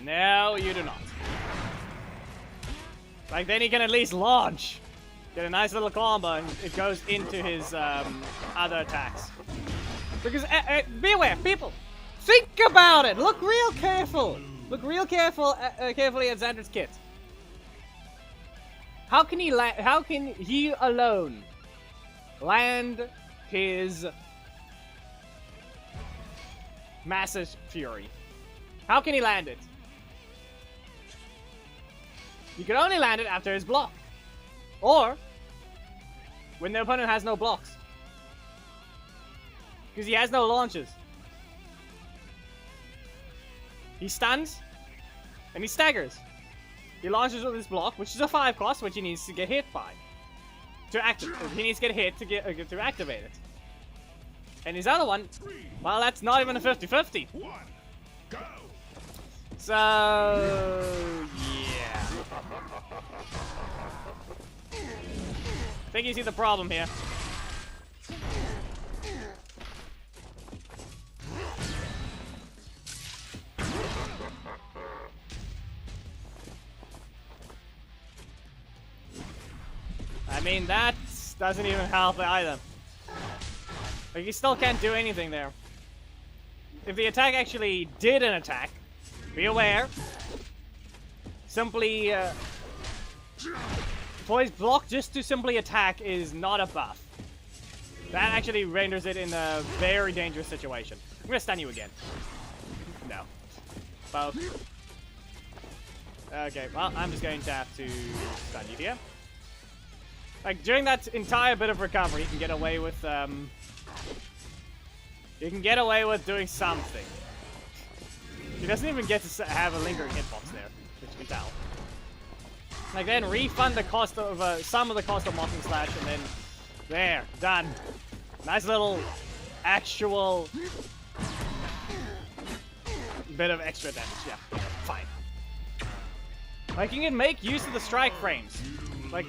No, you do not. Like then he can at least launch. Get a nice little combo and it goes into his other attacks. Because, be aware, people! Think about it! Look real careful! Look real carefully at Xandrit's kit. How can he alone land his Massive Fury? How can he land it? You can only land it after his block. Or when the opponent has no blocks. Because he has no launches. He stuns and he staggers. He launches with his block, which is a 5 cost, which he needs to get hit by. To activate. He needs to get hit to activate it. And his other one, well, that's not even a 50-50. Go. So, yeah. I think you see the problem here. I mean, that doesn't even help either. Like, you still can't do anything there. If the attack actually did an attack, be aware. Simply, for his block just to simply attack is not a buff. That actually renders it in a very dangerous situation. I'm gonna stun you again. No. Both. Okay, well, I'm just going to have to stun you here. Like, during that entire bit of recovery, you can get away with, you can get away with doing something. He doesn't even get to have a lingering hitbox there, which you can tell. Like, then refund the cost of, some of the cost of mocking slash, and then, there, done. Nice little, actual bit of extra damage, yeah, fine. Like, you can make use of the strike frames. Like,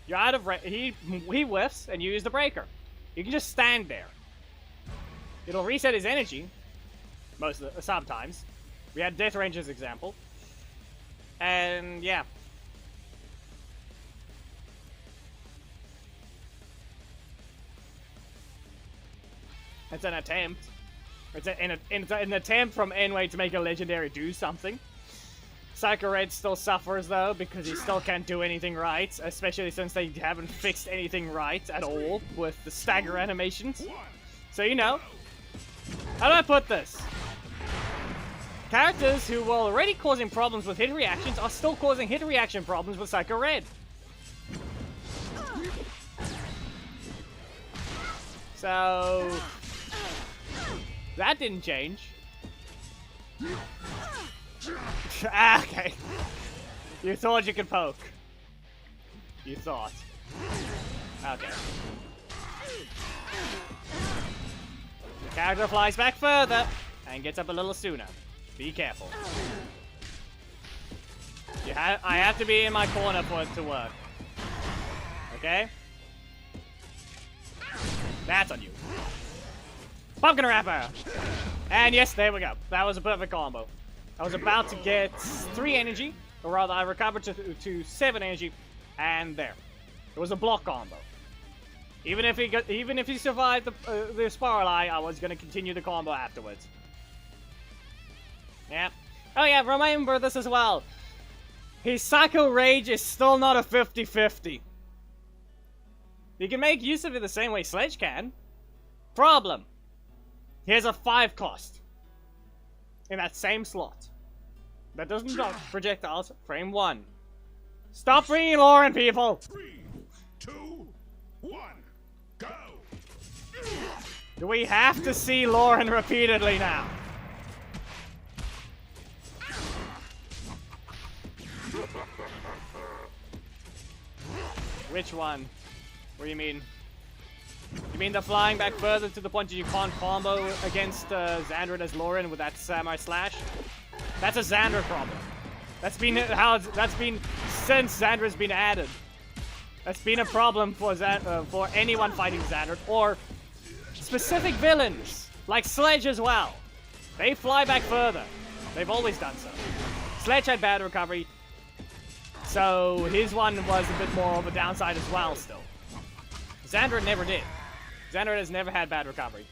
you're out of he whiffs, and you use the breaker. You can just stand there. It'll reset his energy, sometimes. We had Death Ranger's example. And, yeah. It's an attempt. It's an attempt from Enway to make a legendary do something. Psycho Red still suffers, though, because he still can't do anything right, especially since they haven't fixed anything right at all with the stagger animations. So, you know, how do I put this? Characters who were already causing problems with hit reactions are still causing hit reaction problems with Psycho Red. So, that didn't change. Okay. You thought you could poke. You thought. Okay. The character flies back further and gets up a little sooner. Be careful. I have to be in my corner for it to work. Okay? That's on you. Pumpkin Wrapper! And yes, there we go. That was a perfect combo. I was about to get 3 energy, or rather I recovered to 7 energy, and there. It was a block combo. Even if he survived the Spiral Eye, I was gonna continue the combo afterwards. Yeah. Oh yeah, remember this as well. His Psycho Rage is still not a 50-50. You can make use of it the same way Sledge can. Problem. He has a 5 cost. In that same slot. That doesn't drop projectiles. Frame 1. Stop bringing Lauren, people! 3, 2, 1, go! Do we have to see Lauren repeatedly now? Which one? What do you mean? You mean the flying back further to the point that you can't combo against Xandred as Lauren with that Samurai Slash? That's a Xandred problem. That's been since Xandred's been added. That's been a problem for anyone fighting Xandred, or specific villains like Sledge as well. They fly back further. They've always done so. Sledge had bad recovery, so his one was a bit more of a downside as well. Still, Xandred never did. Xandred has never had bad recovery.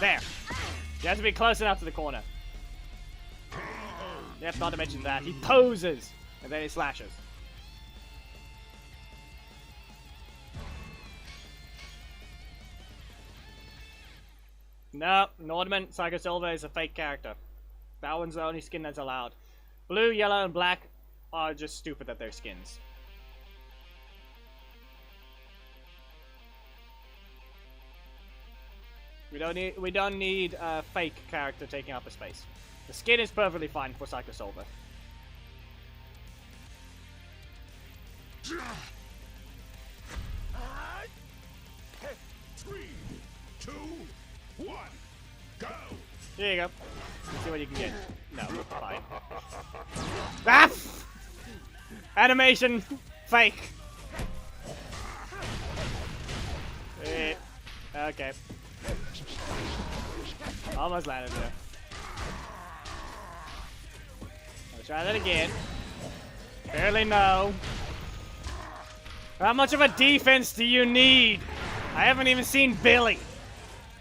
There. You have to be close enough to the corner. Yep, not to mention that. He poses, and then he slashes. No, Nordman, Psycho Silver is a fake character. That one's the only skin that's allowed. Blue, yellow, and black are just stupid that they're skins. We don't need a fake character taking up a space. The skin is perfectly fine for Psycho Silver. Three, two, one, go! Here you go. Let's see what you can get. No, fine. Ah! Animation! Fake! Okay. Almost landed there. I'll try that again. Barely no. How much of a defense do you need? I haven't even seen Billy.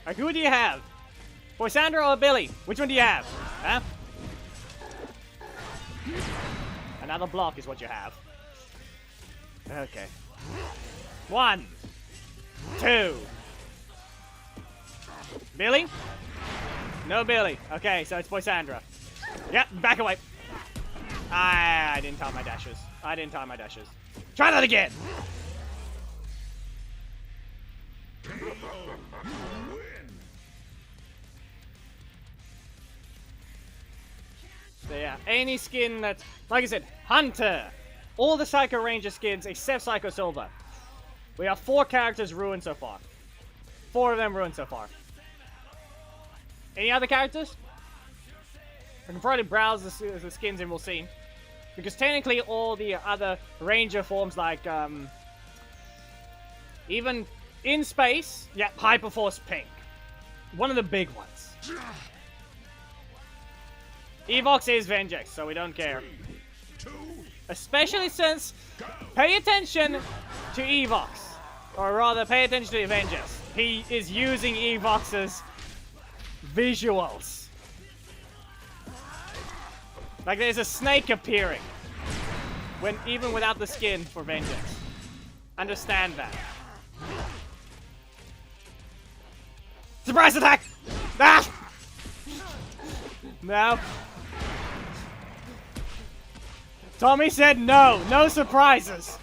Like, who do you have? Poisandra or Billy? Which one do you have? Huh? Another block is what you have. Okay. 1, 2. Billy? No Billy. Okay, so it's Poisandra. Yep, back away. I didn't time my dashes. I didn't time my dashes. Try that again! So yeah, any skin that, like I said, Hunter. All the Psycho Ranger skins except Psycho Silver. We have 4 characters ruined so far. 4 of them ruined so far. Any other characters? I can probably browse the skins and we'll see. Because technically all the other Ranger forms like, even in space, yeah, Hyperforce Pink. One of the big ones. Evox is Vengex, so we don't care. Especially since, pay attention to Evox. Or rather, pay attention to Vengex. He is using Evox's visuals. Like there's a snake appearing. Even without the skin for Vengeance. Understand that. Surprise attack! Ah! No. Tommy said no. No surprises.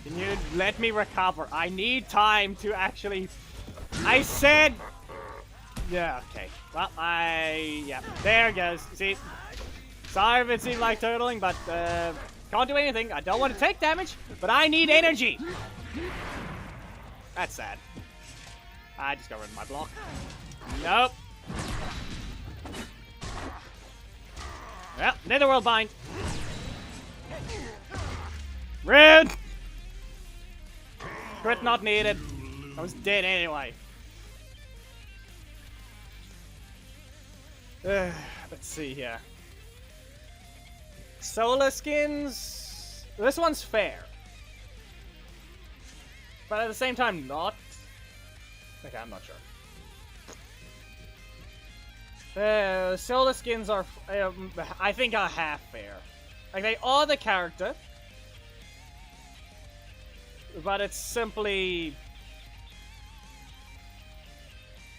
Can you let me recover? I need time to actually... I said... Yeah, okay. Well, yeah, there it goes. See? Sorry if it seemed like turtling, but, can't do anything. I don't want to take damage, but I need energy. That's sad. I just got rid of my block. Nope. Well, Netherworld Bind. Rude! Crit not needed. I was dead anyway. Let's see here. Solar skins. This one's fair. But at the same time, not. Okay, I'm not sure. Solar skins are, I think, are half fair. Like, they are the character. But it's simply...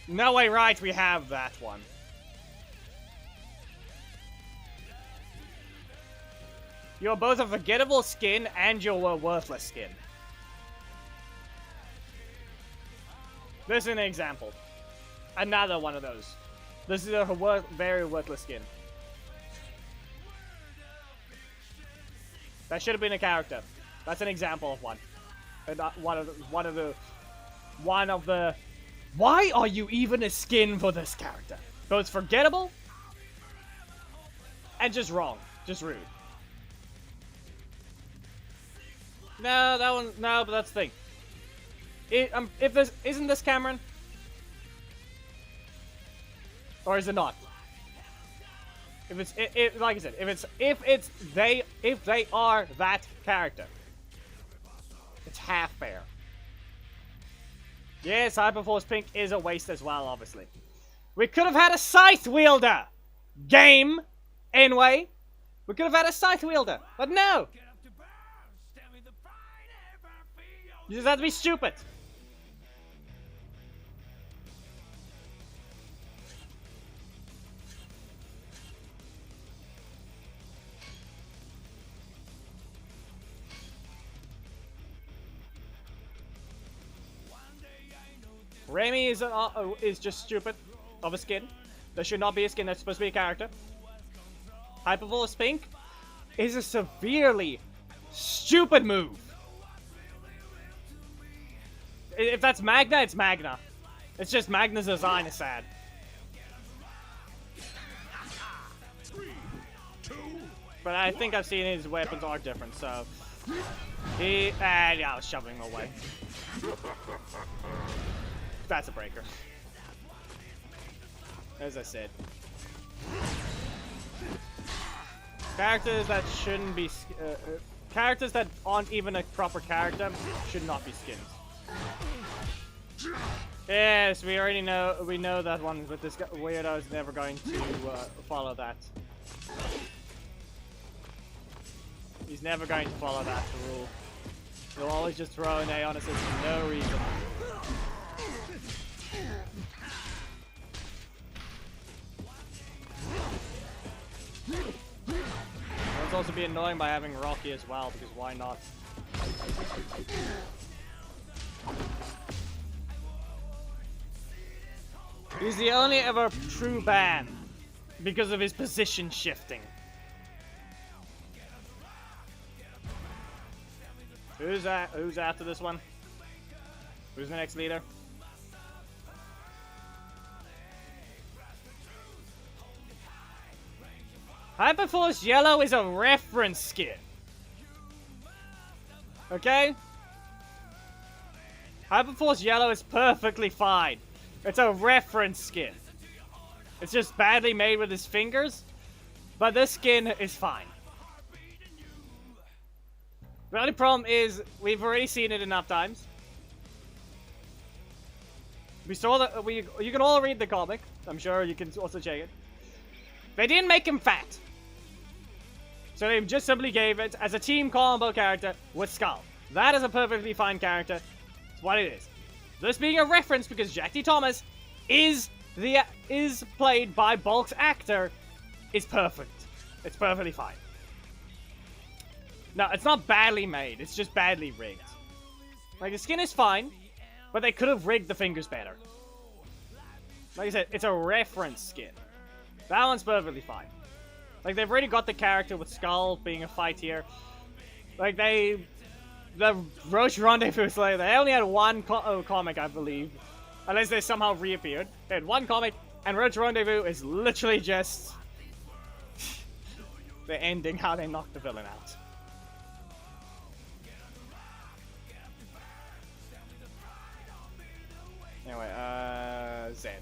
No way, right, we have that one. You're both a forgettable skin and you're a worthless skin. This is an example. Another one of those. This is a very worthless skin. That should have been a character. That's an example of one. One of the. Why are you even a skin for this character? Both forgettable and just wrong, just rude. No, that one. No, but that's the thing. If this isn't this Cameron, or is it not? If it's like I said, if they are that character, it's half fair. Yes, Hyperforce Pink is a waste as well, obviously. We could have had a Scythe Wielder game, anyway. We could have had a Scythe Wielder, but no. You just have to be stupid. Remy is just stupid of a skin. There should not be a skin. That's supposed to be a character. Hyperforce Pink is a severely stupid move. If that's Magna, it's Magna. It's just Magna's design is sad. 3, 2. But I think I've seen his weapons are different, so... yeah, I was shoving him away. That's a breaker. As I said. Characters that shouldn't be... characters that aren't even a proper character should not be skins. Yes, we already know. We know that one, but this weirdo is never going to follow that. He's never going to follow that rule. He'll always just throw an Aeonis for no reason. also be annoying by having Rocky as well, because why not? He's the only ever true ban because of his position shifting. Who's after this one? Who's the next leader? Hyperforce Yellow is a reference skin. Okay? Hyperforce Yellow is perfectly fine. It's a reference skin. It's just badly made with his fingers, but this skin is fine. The only problem is we've already seen it enough times. We saw that you can all read the comic. I'm sure you can also check it. They didn't make him fat. So they just simply gave it as a team combo character with Skull. That is a perfectly fine character. It's what it is. This being a reference because Jack D. Thomas is played by Bulk's actor is perfect. It's perfectly fine. No, it's not badly made. It's just badly rigged. Like, the skin is fine, but they could have rigged the fingers better. Like I said, it's a reference skin. That one's perfectly fine. Like, they've already got the character with Skull being a fight here. Like, the Roach Rendezvous Slayer, they only had one comic, I believe. Unless they somehow reappeared. They had one comic, and Roach Rendezvous is literally just the ending, how they knocked the villain out. Anyway, Zed.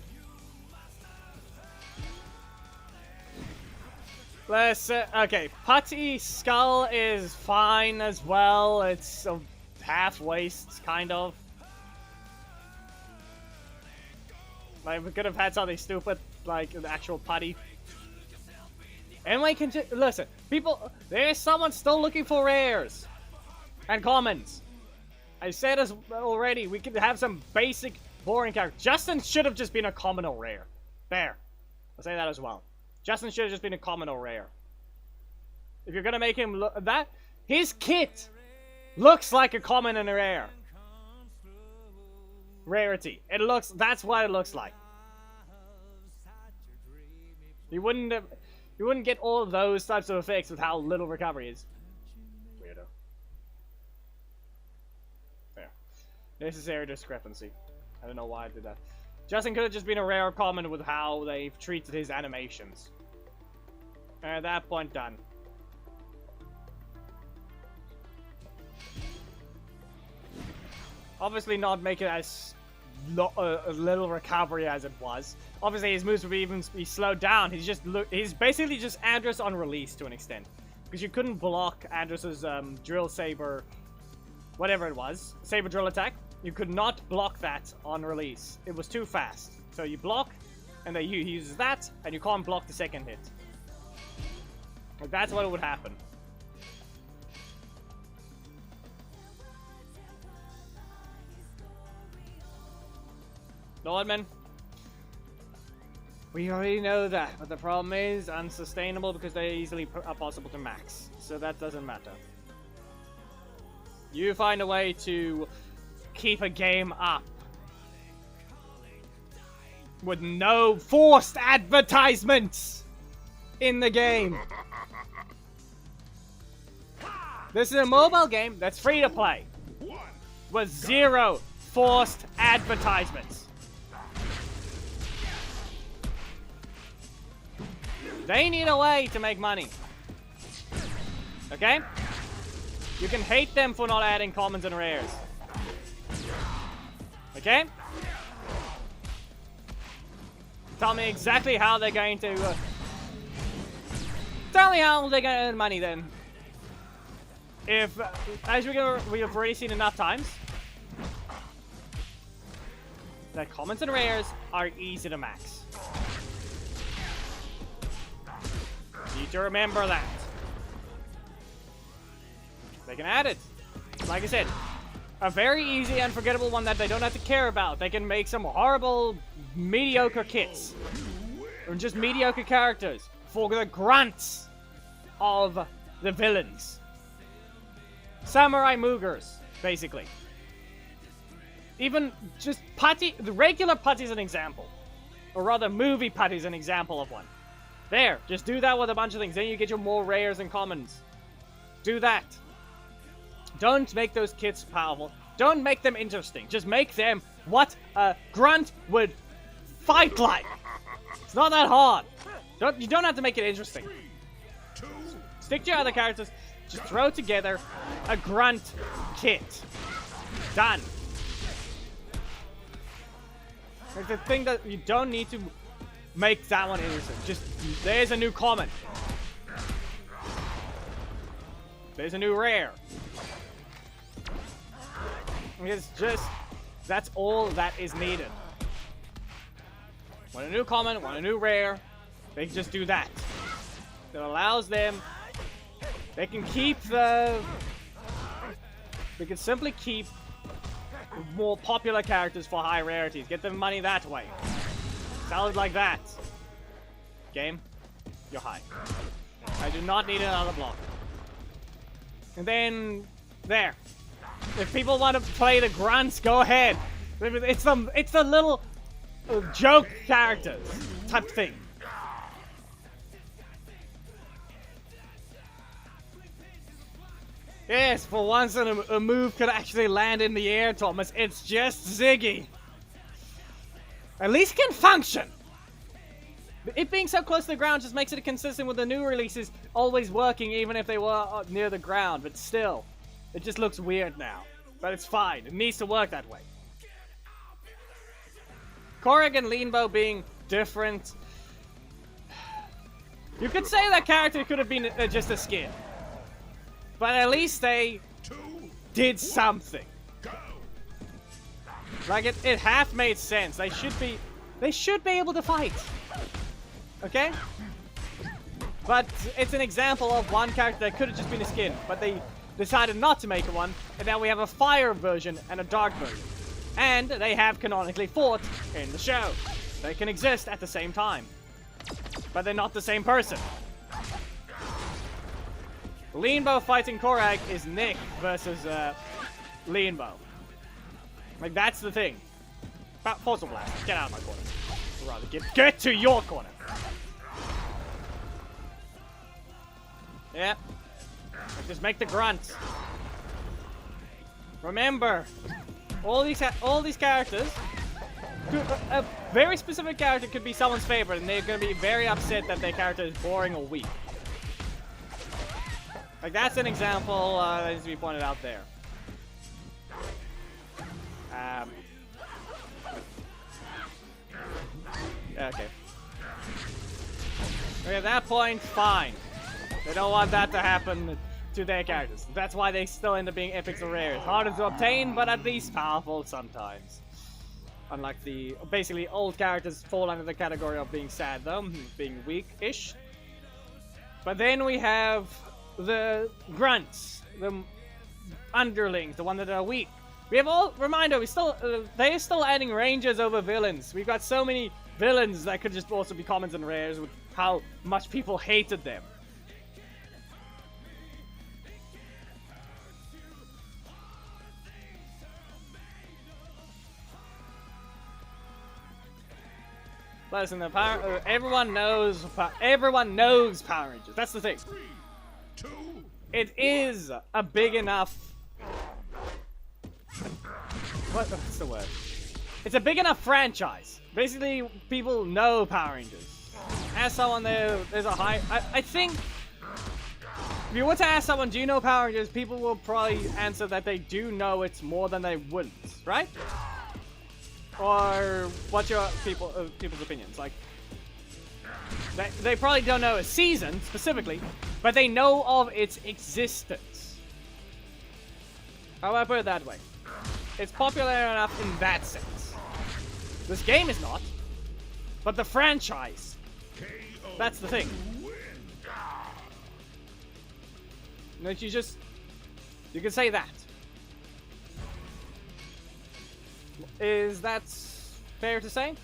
Okay, Putty Skull is fine as well. It's a half-waist, kind of. Like, we could have had something stupid, like the actual Putty. And we can listen, people, there's someone still looking for rares and commons. I said this already, we could have some basic, boring characters. Justin should have just been a common or rare. There. I'll say that as well. Justin should have just been a common or rare. If you're gonna make him look that, his kit looks like a common and a rare. Rarity. It looks, that's what it looks like. You wouldn't get all of those types of effects with how little recovery is. Weirdo. There. Necessary discrepancy. I don't know why I did that. Justin could have just been a rare common with how they've treated his animations. And at that point, done. Obviously not make it as little recovery as it was. Obviously his moves would even be slowed down. He's basically just Andrus on release to an extent. Because you couldn't block Andrus's drill saber, whatever it was, saber drill attack. You could not block that on release. It was too fast. So you block, and then he uses that, and you can't block the second hit. Like, that's what would happen. Lordman. We already know that, but the problem is unsustainable because they easily are possible to max. So that doesn't matter. You find a way to keep a game up with no forced advertisements in the game. This is a mobile game that's free to play with zero forced advertisements. They need a way to make money. Okay? You can hate them for not adding commons and rares. Okay? Tell me exactly how they're going to... tell me how they're going to earn money then. If, as we have already seen enough times, that commons and rares are easy to max. Need to remember that. They can add it. Like I said, a very easy and forgettable one that they don't have to care about. They can make some horrible, mediocre kits. Or just mediocre characters. For the grunts of the villains. Samurai Moogers, basically. Even just Putty, the regular Putty's an example. Or rather, movie Putty's an example of one. There, just do that with a bunch of things. Then you get your more rares and commons. Do that. Don't make those kids powerful. Don't make them interesting. Just make them what a grunt would fight like. It's not that hard. You don't have to make it interesting. Stick to your other characters. Just throw together a grunt kit. Done. Like the thing that you don't need to make that one interesting. Just, there's a new common. There's a new rare. It's just, that's all that is needed. Want a new common, want a new rare, they can just do that. That allows them, they can keep the, they can simply keep more popular characters for high rarities. Get them money that way. Sell it like that. Game, you're high. I do not need another block. And then, there. If people want to play the grunts, go ahead. It's the little joke characters type thing. Yes, for once a move could actually land in the air, Thomas. It's just Ziggy. At least it can function. It being so close to the ground just makes it consistent with the new releases always working even if they were near the ground, but still. It just looks weird now. But it's fine. It needs to work that way. Korrig and Leanbow being different. You could say that character could have been just a skin. But at least they did something. Like it half made sense. They should be able to fight. Okay? But it's an example of one character that could have just been a skin, but they decided not to make one, and now we have a fire version and a dark version. And they have canonically fought in the show. They can exist at the same time. But they're not the same person. Leanbow fighting Korag is Nick versus Leanbow. Like, that's the thing. Fossil Blast, get out of my corner. Or rather, get to your corner. Yep. Just make the grunts. Remember, all these characters, a very specific character could be someone's favorite, and they're going to be very upset that their character is boring or weak. Like, that's an example that needs to be pointed out there. Okay. At that point, fine. They don't want that to happen to their characters. That's why they still end up being epics or rares. Harder to obtain, but at least powerful sometimes. Unlike the basically old characters fall under the category of being sad though, being weak-ish. But then we have the grunts, the underlings, the one that are weak. We have all reminder. They're still adding rangers over villains. We've got so many villains that could just also be commons and rares with how much people hated them. Listen, everyone knows Power Rangers. That's the thing. It is a big enough. What's the word? It's a big enough franchise. Basically, people know Power Rangers. As someone there's a high. I think if you were to ask someone, do you know Power Rangers? People will probably answer that they do know it's more than they wouldn't, right? Or what's your people's opinions? Like, they probably don't know a season specifically, but they know of its existence. How about I put it that way? It's popular enough in that sense. This game is not, but the franchise. That's the thing. Like you can say that. Is that fair to say?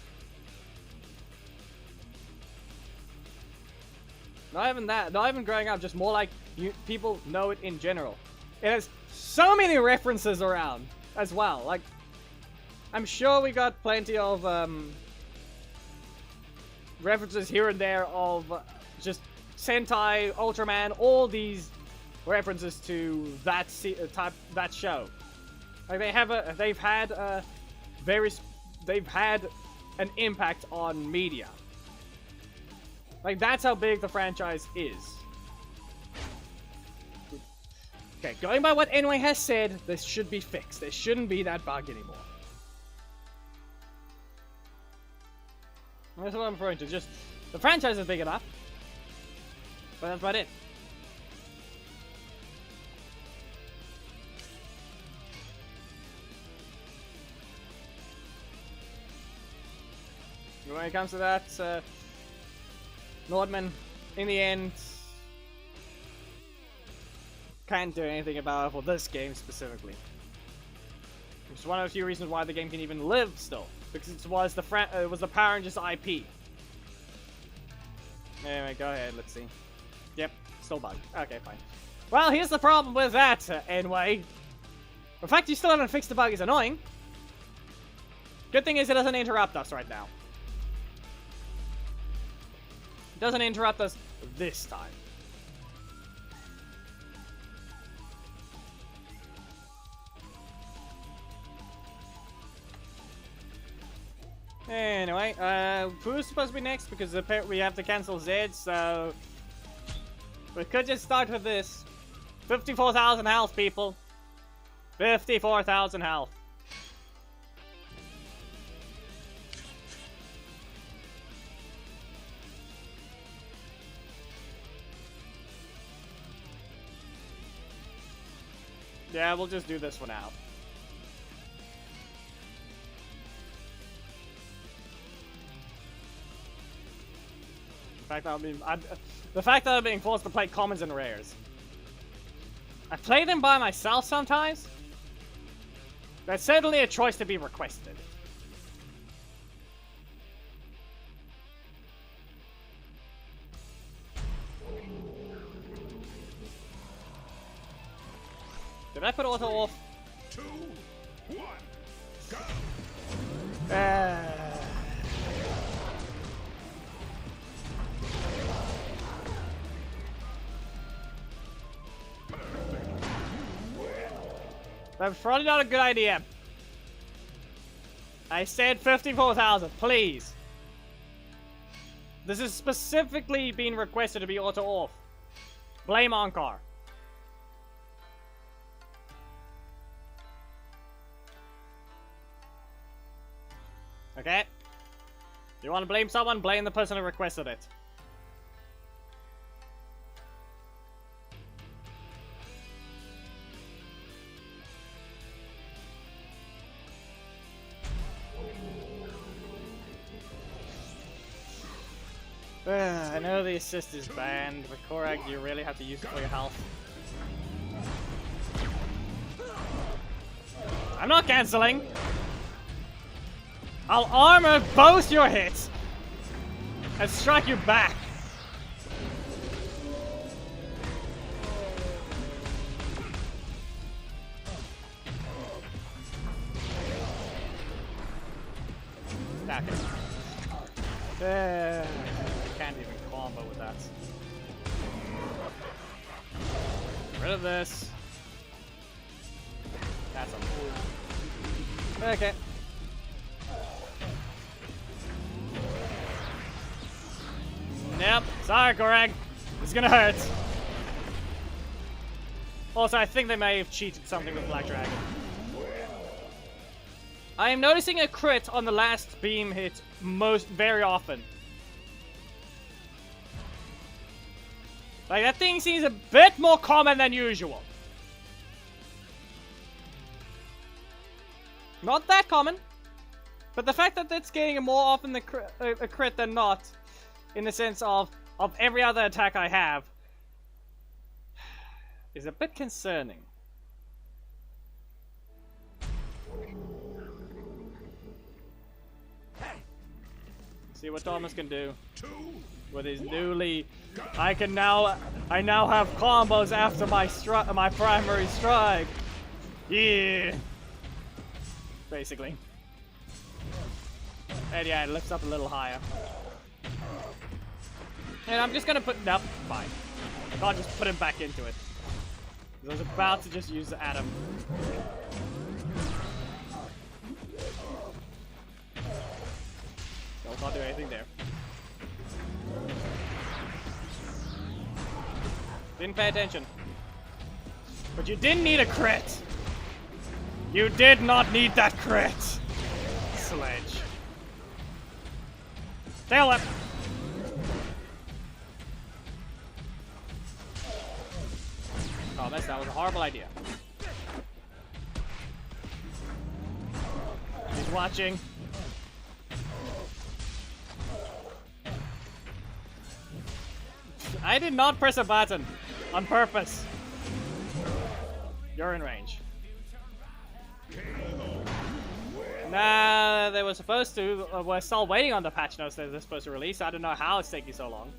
Not even that. Not even growing up. Just more like people know it in general. It has so many references around as well. Like, I'm sure we got plenty of references here and there of just Sentai, Ultraman, all these references to that that show. Like they've had an impact on media. Like that's how big the franchise is. Okay, going by what NY has said, this should be fixed. There shouldn't be that bug anymore. That's what I'm referring to. Just the franchise is big enough, but that's about it. When it comes to that, Nordman, in the end, can't do anything about it for this game specifically. Which is one of the few reasons why the game can even live still, because it was the Power Rangers IP. Anyway, go ahead. Let's see. Yep, still bugged. Okay, fine. Well, here's the problem with that, anyway. The fact you still haven't fixed the bug is annoying. Good thing is it doesn't interrupt us right now. It doesn't interrupt us this time. Anyway, who's supposed to be next? Because we have to cancel Zed, so we could just start with this. 54,000 health, people. 54,000 health. Yeah, we'll just do this for now. The fact that I'm being forced to play commons and rares. I play them by myself sometimes. That's certainly a choice to be requested. Did I put auto off? 2, 1, go! That's probably not a good idea. I said 54,000, please. This is specifically being requested to be auto off. Blame Onkar. Okay? You want to blame someone? Blame the person who requested it. I know the assist is banned, but Korag, you really have to use it for your health. I'm not cancelling! I'll armor both your hits and strike you back. Okay. I can't even combo with that. Get rid of this. That's a fool. Okay. Yep. Sorry, Gorag. It's gonna hurt. Also, I think they may have cheated something with Black Dragon. I am noticing a crit on the last beam hit very often. Like, that thing seems a bit more common than usual. Not that common, but the fact that it's getting more often a crit than not, in the sense of every other attack I have, is a bit concerning. See what Thomas can do. 2, with his newly. I now have combos after my primary strike. Yeah. Basically. And yeah, it lifts up a little higher. And I'm just gonna put nope, fine. I can't just put him back into it. I was about to just use Adam. No, can't do anything there. Didn't pay attention. But you didn't need a crit. You did not need that crit. Sledge. Tail whip. Oh, that was a horrible idea. He's watching. I did not press a button on purpose. You're in range. Nah, they were supposed to. We're still waiting on the patch notes that they're supposed to release. I don't know how it's taking so long.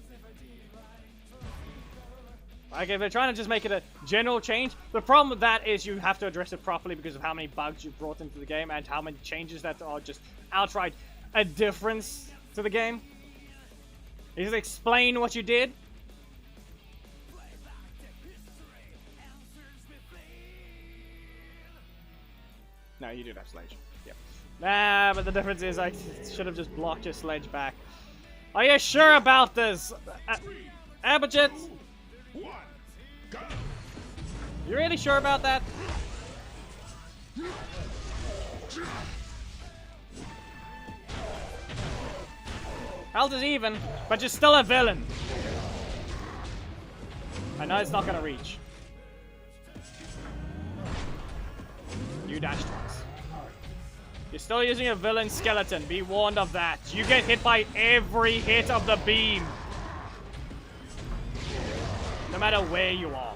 Like, if they're trying to just make it a general change, the problem with that is you have to address it properly because of how many bugs you've brought into the game and how many changes that are just outright a difference to the game. You just explain what you did. No, you do have sledge. Yep. Nah, but the difference is I should have just blocked your sledge back. Are you sure about this? Abijit? You really sure about that? Health is even, but you're still a villain. I know it's not gonna reach. You dashed twice. You're still using a villain skeleton. Be warned of that. You get hit by every hit of the beam. No matter where you are.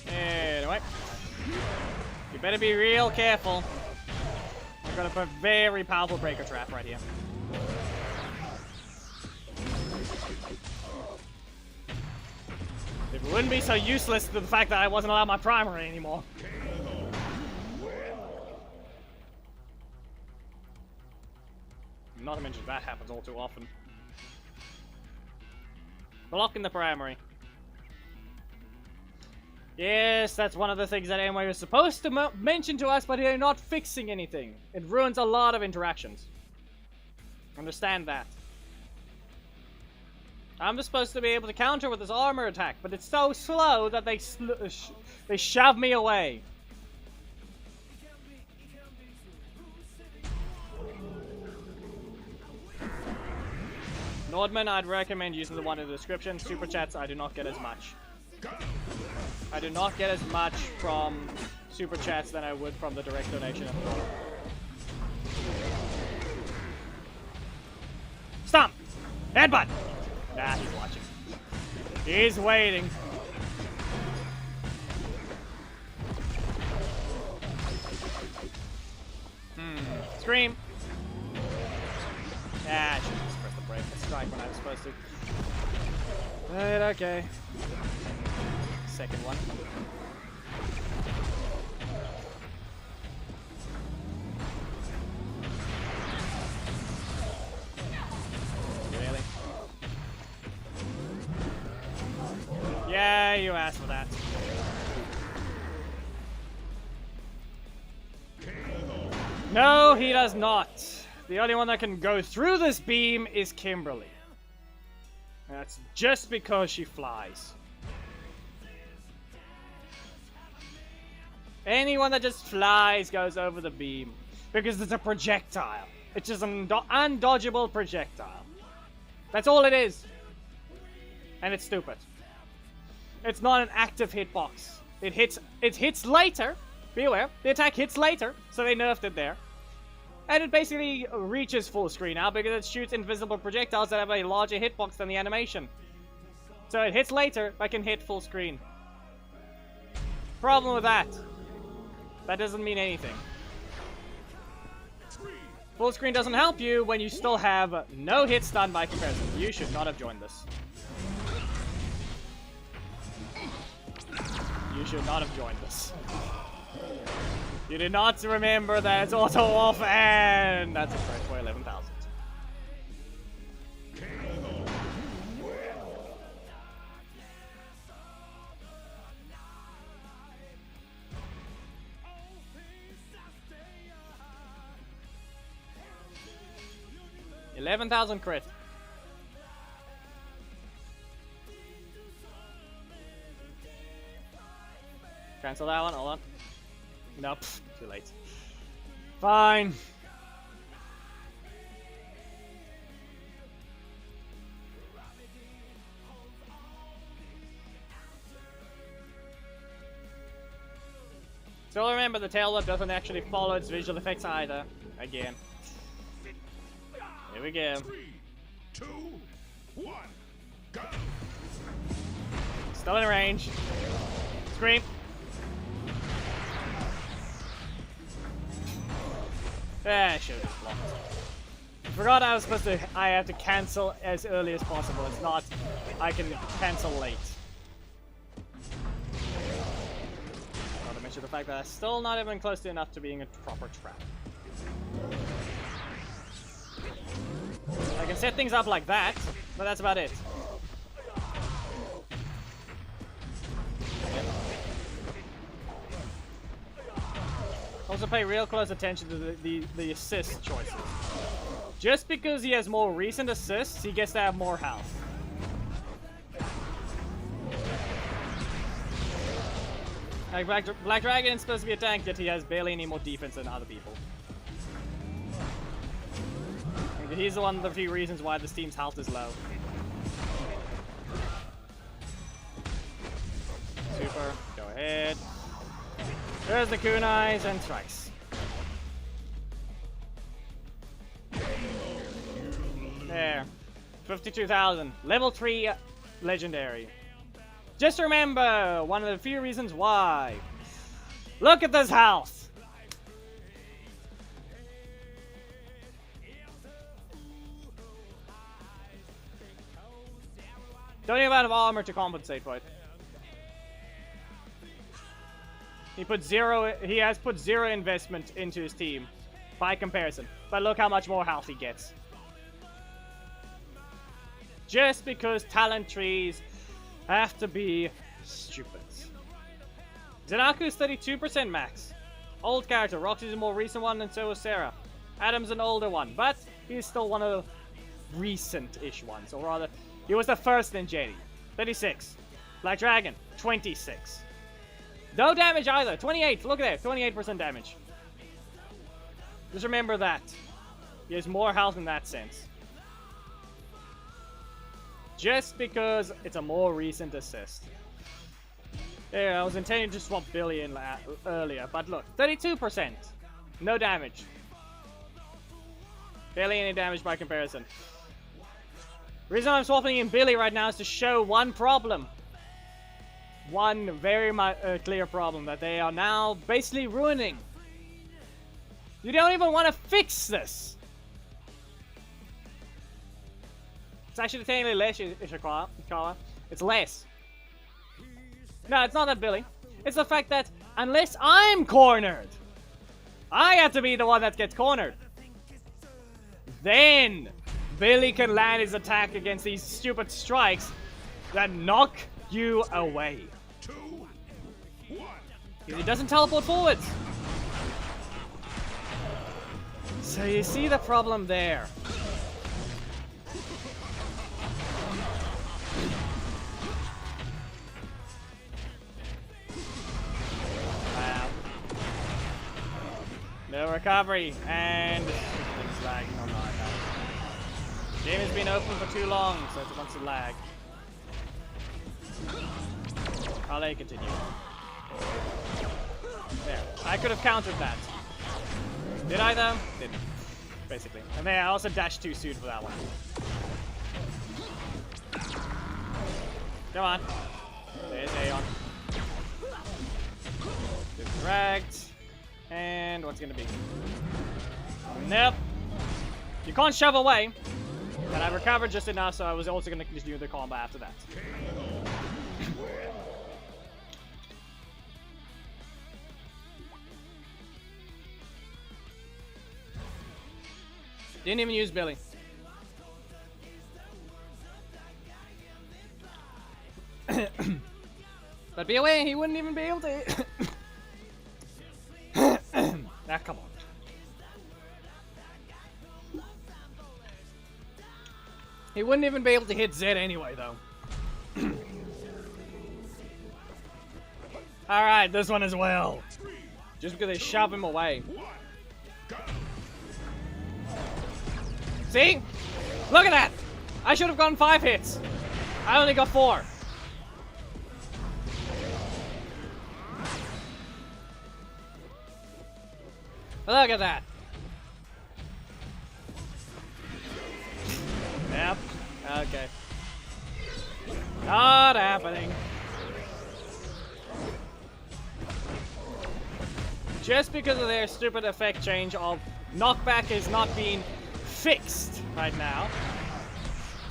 Anyway. You better be real careful. I'm gonna put a very powerful breaker trap right here. It wouldn't be so useless to the fact that I wasn't allowed my primary anymore. Not to mention that happens all too often. Blocking the primary. Yes, that's one of the things that Amway was supposed to mention to us, but they're not fixing anything. It ruins a lot of interactions. Understand that. I'm just supposed to be able to counter with this armor attack, but it's so slow that they shove me away. Nordman, I'd recommend using the one in the description. Super chats, I do not get as much. I do not get as much from super chats than I would from the direct donation. Stomp! Headbutt! Nah, he's watching. He's waiting. Scream! Ah, I should just press the brake. Strike when I was supposed to. Right, okay. Second one. Really? Yeah, you asked for that. No, he does not. The only one that can go through this beam is Kimberly. That's just because she flies. Anyone that just flies goes over the beam. Because it's a projectile. It's just an undodgeable projectile. That's all it is. And it's stupid. It's not an active hitbox. It hits later. Be aware. The attack hits later, so they nerfed it there. And it basically reaches full screen now because it shoots invisible projectiles that have a larger hitbox than the animation. So it hits later, but can hit full screen. Problem with that. That doesn't mean anything. 3, Full screen doesn't help you when you still have no hit stun by comparison. You should not have joined this. You should not have joined this. You did not remember that it's auto off, and that's a crit for 11,000. $11,000 crit. Cancel that one, hold on. Nope, too late. Fine. Still remember the tail whip doesn't actually follow its visual effects either. Again. Here we go. 3, 2, 1, go! Still in range. Scream. I should have blocked. Forgot I was supposed to. I have to cancel as early as possible. It's not. I can cancel late. Not to mention the fact that I'm still not even close to enough to being a proper trap. I can set things up like that, but that's about it. Also pay real close attention to the assist choices. Just because he has more recent assists, he gets to have more health. Like Black Dragon is supposed to be a tank, yet he has barely any more defense than other people. And he's one of the few reasons why this team's health is low. Super, go ahead. There's the kunais and strikes. There. 52,000. Level 3 legendary. Just remember, one of the few reasons why. Look at this health! Don't even have armor to compensate for it. He has put zero investment into his team by comparison. But look how much more health he gets. Just because talent trees have to be stupid. Zanaku's 32% max. Old character. Roxy's a more recent one, and so is Sarah. Adam's an older one, but he's still one of the recent-ish ones. Or rather, he was the first in JD. 36. Black Dragon, 26. No damage either. 28. Look at that. 28% damage. Just remember that. He has more health in that sense. Just because it's a more recent assist. Yeah, I was intending to swap Billy in earlier, but look. 32%. No damage. Barely any damage by comparison. The reason I'm swapping in Billy right now is to show one problem. One very clear problem that they are now basically ruining. You don't even want to fix this. It's actually technically less Ishikawa. It's less. No, it's not that Billy. It's the fact that unless I'm cornered, I have to be the one that gets cornered. Then Billy can land his attack against these stupid strikes that knock you away. 2, 1. He doesn't teleport forwards. So you see the problem there. Wow. No recovery, and it's lagging on my iPad. Game has been open for too long, so it wants to lag. I'll let it continue. There. I could have countered that. Did I though? Didn't. Basically. And then I also dashed too soon for that one. Come on. There's Aeon. Dragged. And what's gonna be? Nope. You can't shove away. And I recovered just enough, so I was also going to continue the combat after that. Didn't even use Billy. But be aware, he wouldn't even be able to. Ah, come on. He wouldn't even be able to hit Z anyway, though. Alright, this one as well. Just because they shove him away. See? Look at that! I should have gotten 5 hits. I only got 4. Look at that. Yep. Okay. Not happening. Just because of their stupid effect change of knockback is not being fixed right now.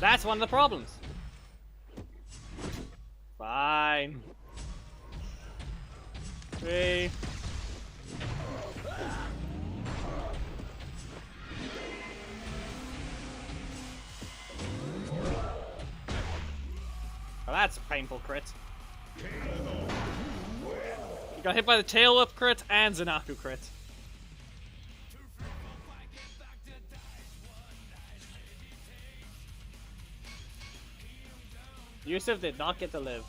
That's one of the problems. Fine. 3. Oh, that's a painful crit. You got hit by the tail whip crit and Zanaku crit. Yusuf did not get to live.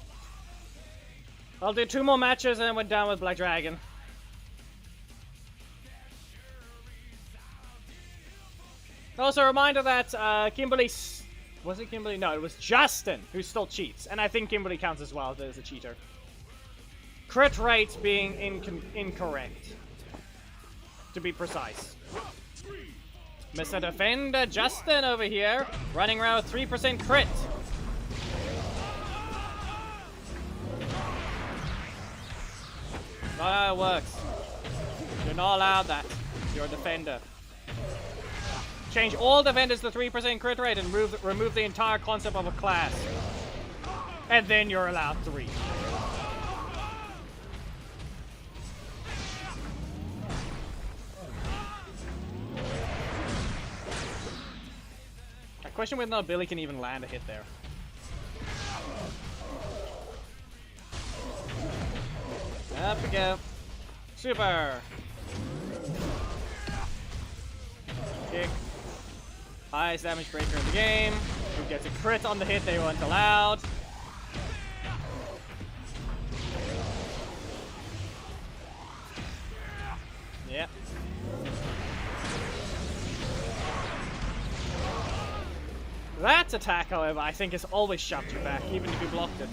I'll do 2 more matches and then we're done with Black Dragon. Also a reminder that Kimberly... Was it Kimberly? No, it was Justin who stole cheats. And I think Kimberly counts as well as a cheater. Crit rate being incorrect. To be precise. Mr. Defender Justin over here, running around with 3% crit. Not how it works. You're not allowed that. You're a defender. Change all defenders to 3% crit rate and remove the entire concept of a class. And then you're allowed 3. I question whether or not Billy can even land a hit there. Up we go. Super. Kick. Highest damage breaker in the game. Who gets a crit on the hit they weren't allowed. Yep. That attack, however, I think has always shoved you back, even if you blocked it.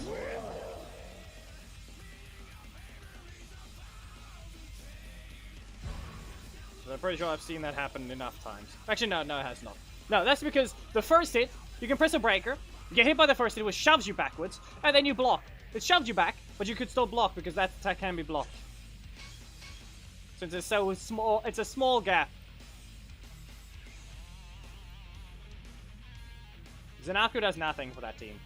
I'm pretty sure I've seen that happen enough times. Actually, no, it has not. No, that's because the first hit, you can press a breaker, you get hit by the first hit, which shoves you backwards, and then you block. It shoves you back, but you could still block because that attack can be blocked. Since it's so small, it's a small gap. Zanaku does nothing for that team.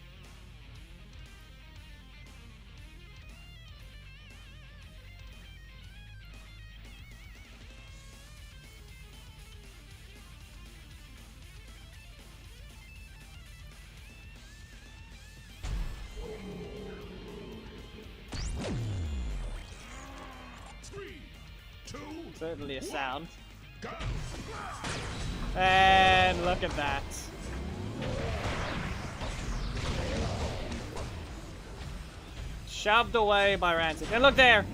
Certainly a sound. And look at that. Shoved away by Rancid. And look there.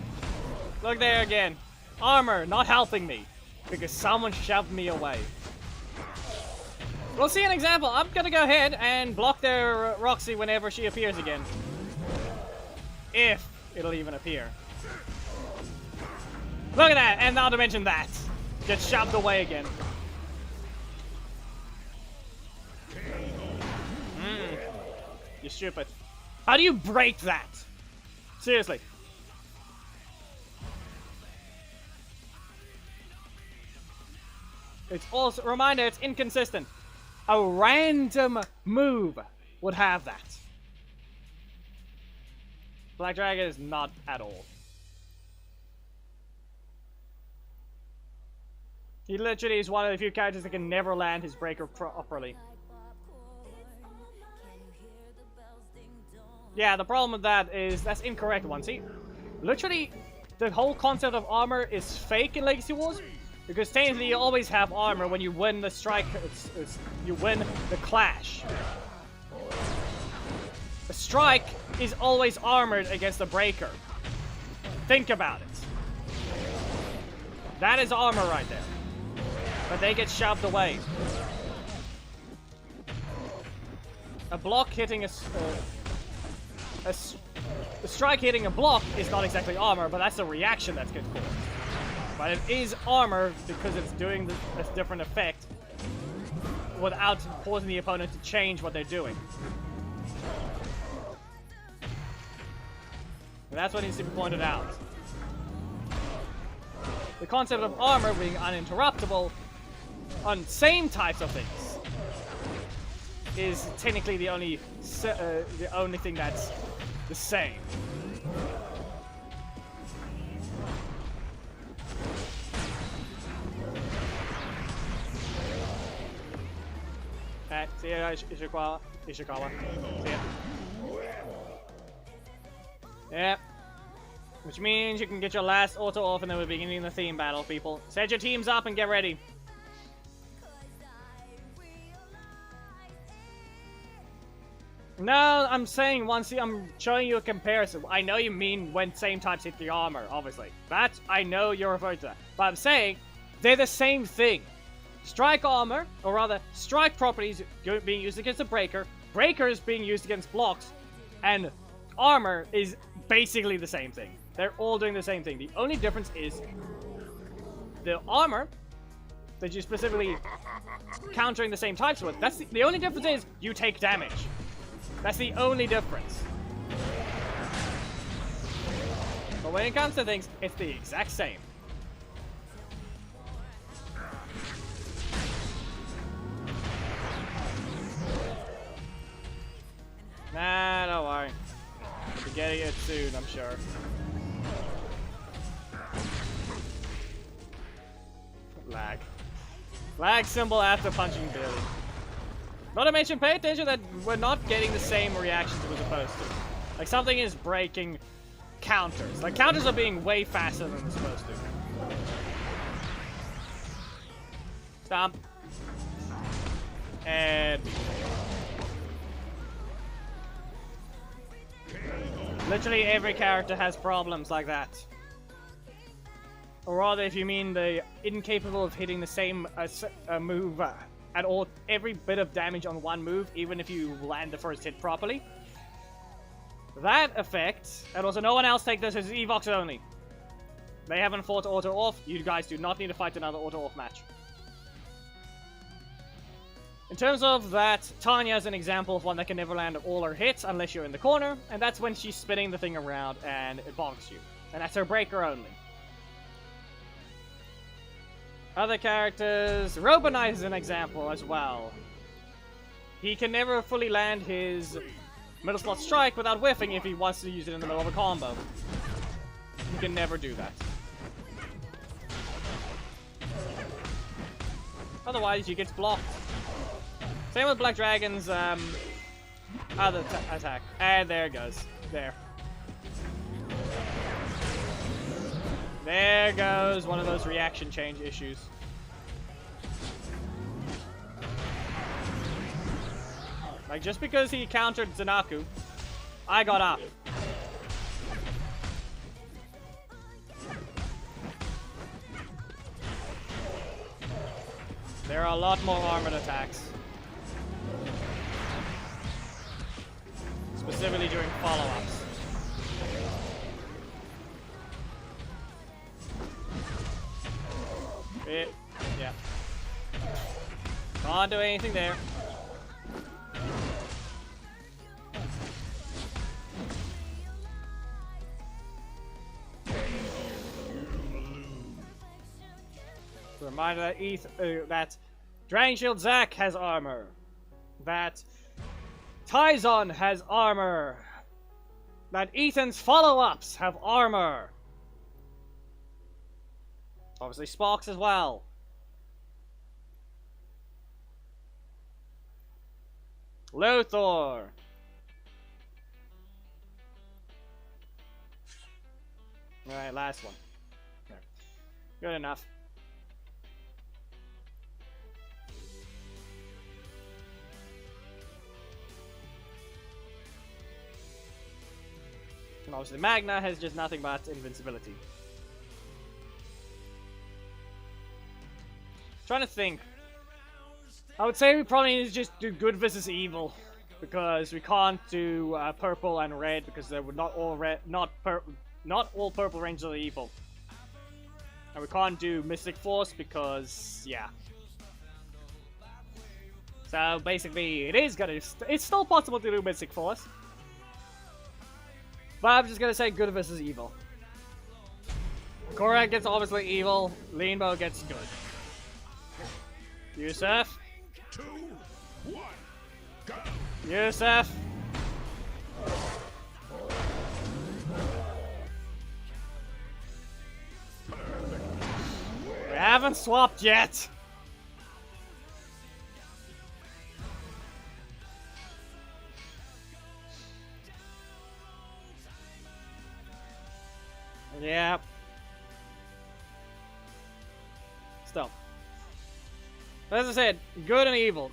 Look there again. Armor not helping me because someone shoved me away. We'll see an example. I'm gonna go ahead and block their Roxy whenever she appears again. If it'll even appear. Look at that, and not to mention that. Gets shoved away again. You're stupid. How do you break that? Seriously. It's also, reminder, it's inconsistent. A random move would have that. Black Dragon is not at all. He literally is one of the few characters that can never land his breaker properly. Yeah, the problem with that is that's incorrect one. See, literally, the whole concept of armor is fake in Legacy Wars, because technically you always have armor when you win the strike. You win the clash. The strike is always armored against the breaker. Think about it. That is armor right there. But they get shoved away. A block hitting a strike hitting a block is not exactly armor, but that's a reaction that's good for it. But it is armor because it's doing a different effect without causing the opponent to change what they're doing. And that's what needs to be pointed out. The concept of armor being uninterruptible on same types of things is technically the only thing that's the same. Alright, see ya, Ishikawa. See ya. Yep. Which means you can get your last auto off and then we're beginning the theme battle, people. Set your teams up and get ready. No, I'm saying I'm showing you a comparison. I know you mean when same types hit the armor, obviously. That, I know you're referring to that. But I'm saying, they're the same thing. Strike armor, or rather, strike properties being used against a breaker, breakers being used against blocks, and armor is basically the same thing. They're all doing the same thing. The only difference is the armor that you're specifically countering the same types with. That's the only difference is you take damage. That's the only difference. But when it comes to things, it's the exact same. Nah, don't worry. We'll be getting it soon, I'm sure. Lag. Lag symbol after punching Billy. Not to mention, pay attention that we're not getting the same reactions we're supposed to. Like, something is breaking counters. Like, counters are being way faster than they're supposed to. Stomp. And... literally every character has problems like that. Or rather, if you mean they're incapable of hitting the same move at all, every bit of damage on one move, even if you land the first hit properly. That effect, and also no one else take this as Evox only. They haven't fought auto off. You guys do not need to fight another auto off match. In terms of that, Tanya is an example of one that can never land all her hits unless you're in the corner, and that's when she's spinning the thing around and it bonks you. And that's her breaker only. Other characters, Robonite is an example as well. He can never fully land his middle slot strike without whiffing if he wants to use it in the middle of a combo. He can never do that. Otherwise, he gets blocked. Same with Black Dragon's other attack. And there it goes. There. There goes one of those reaction change issues. Like, just because he countered Zanaku, I got up. There are a lot more armored attacks. Specifically during follow-ups. Yeah. Can't do anything there. Reminder that that Dragon Shield Zack has armor. That Tyzon has armor. That Ethan's follow-ups have armor. Obviously Sparks as well. Lothar. Alright, last one. Okay. Good enough. And obviously Magna has just nothing but invincibility. Trying to think. I would say we probably need to just do good versus evil, because we can't do purple and red because they would not all purple rangers are evil, and we can't do Mystic Force because yeah. So basically, it's still possible to do Mystic Force, but I'm just gonna say good versus evil. Korag gets obviously evil. Leanbow gets good. Yusuf. 2, 1, go! Yusuf. We haven't swapped yet. Yeah. Still. As I said, good and evil.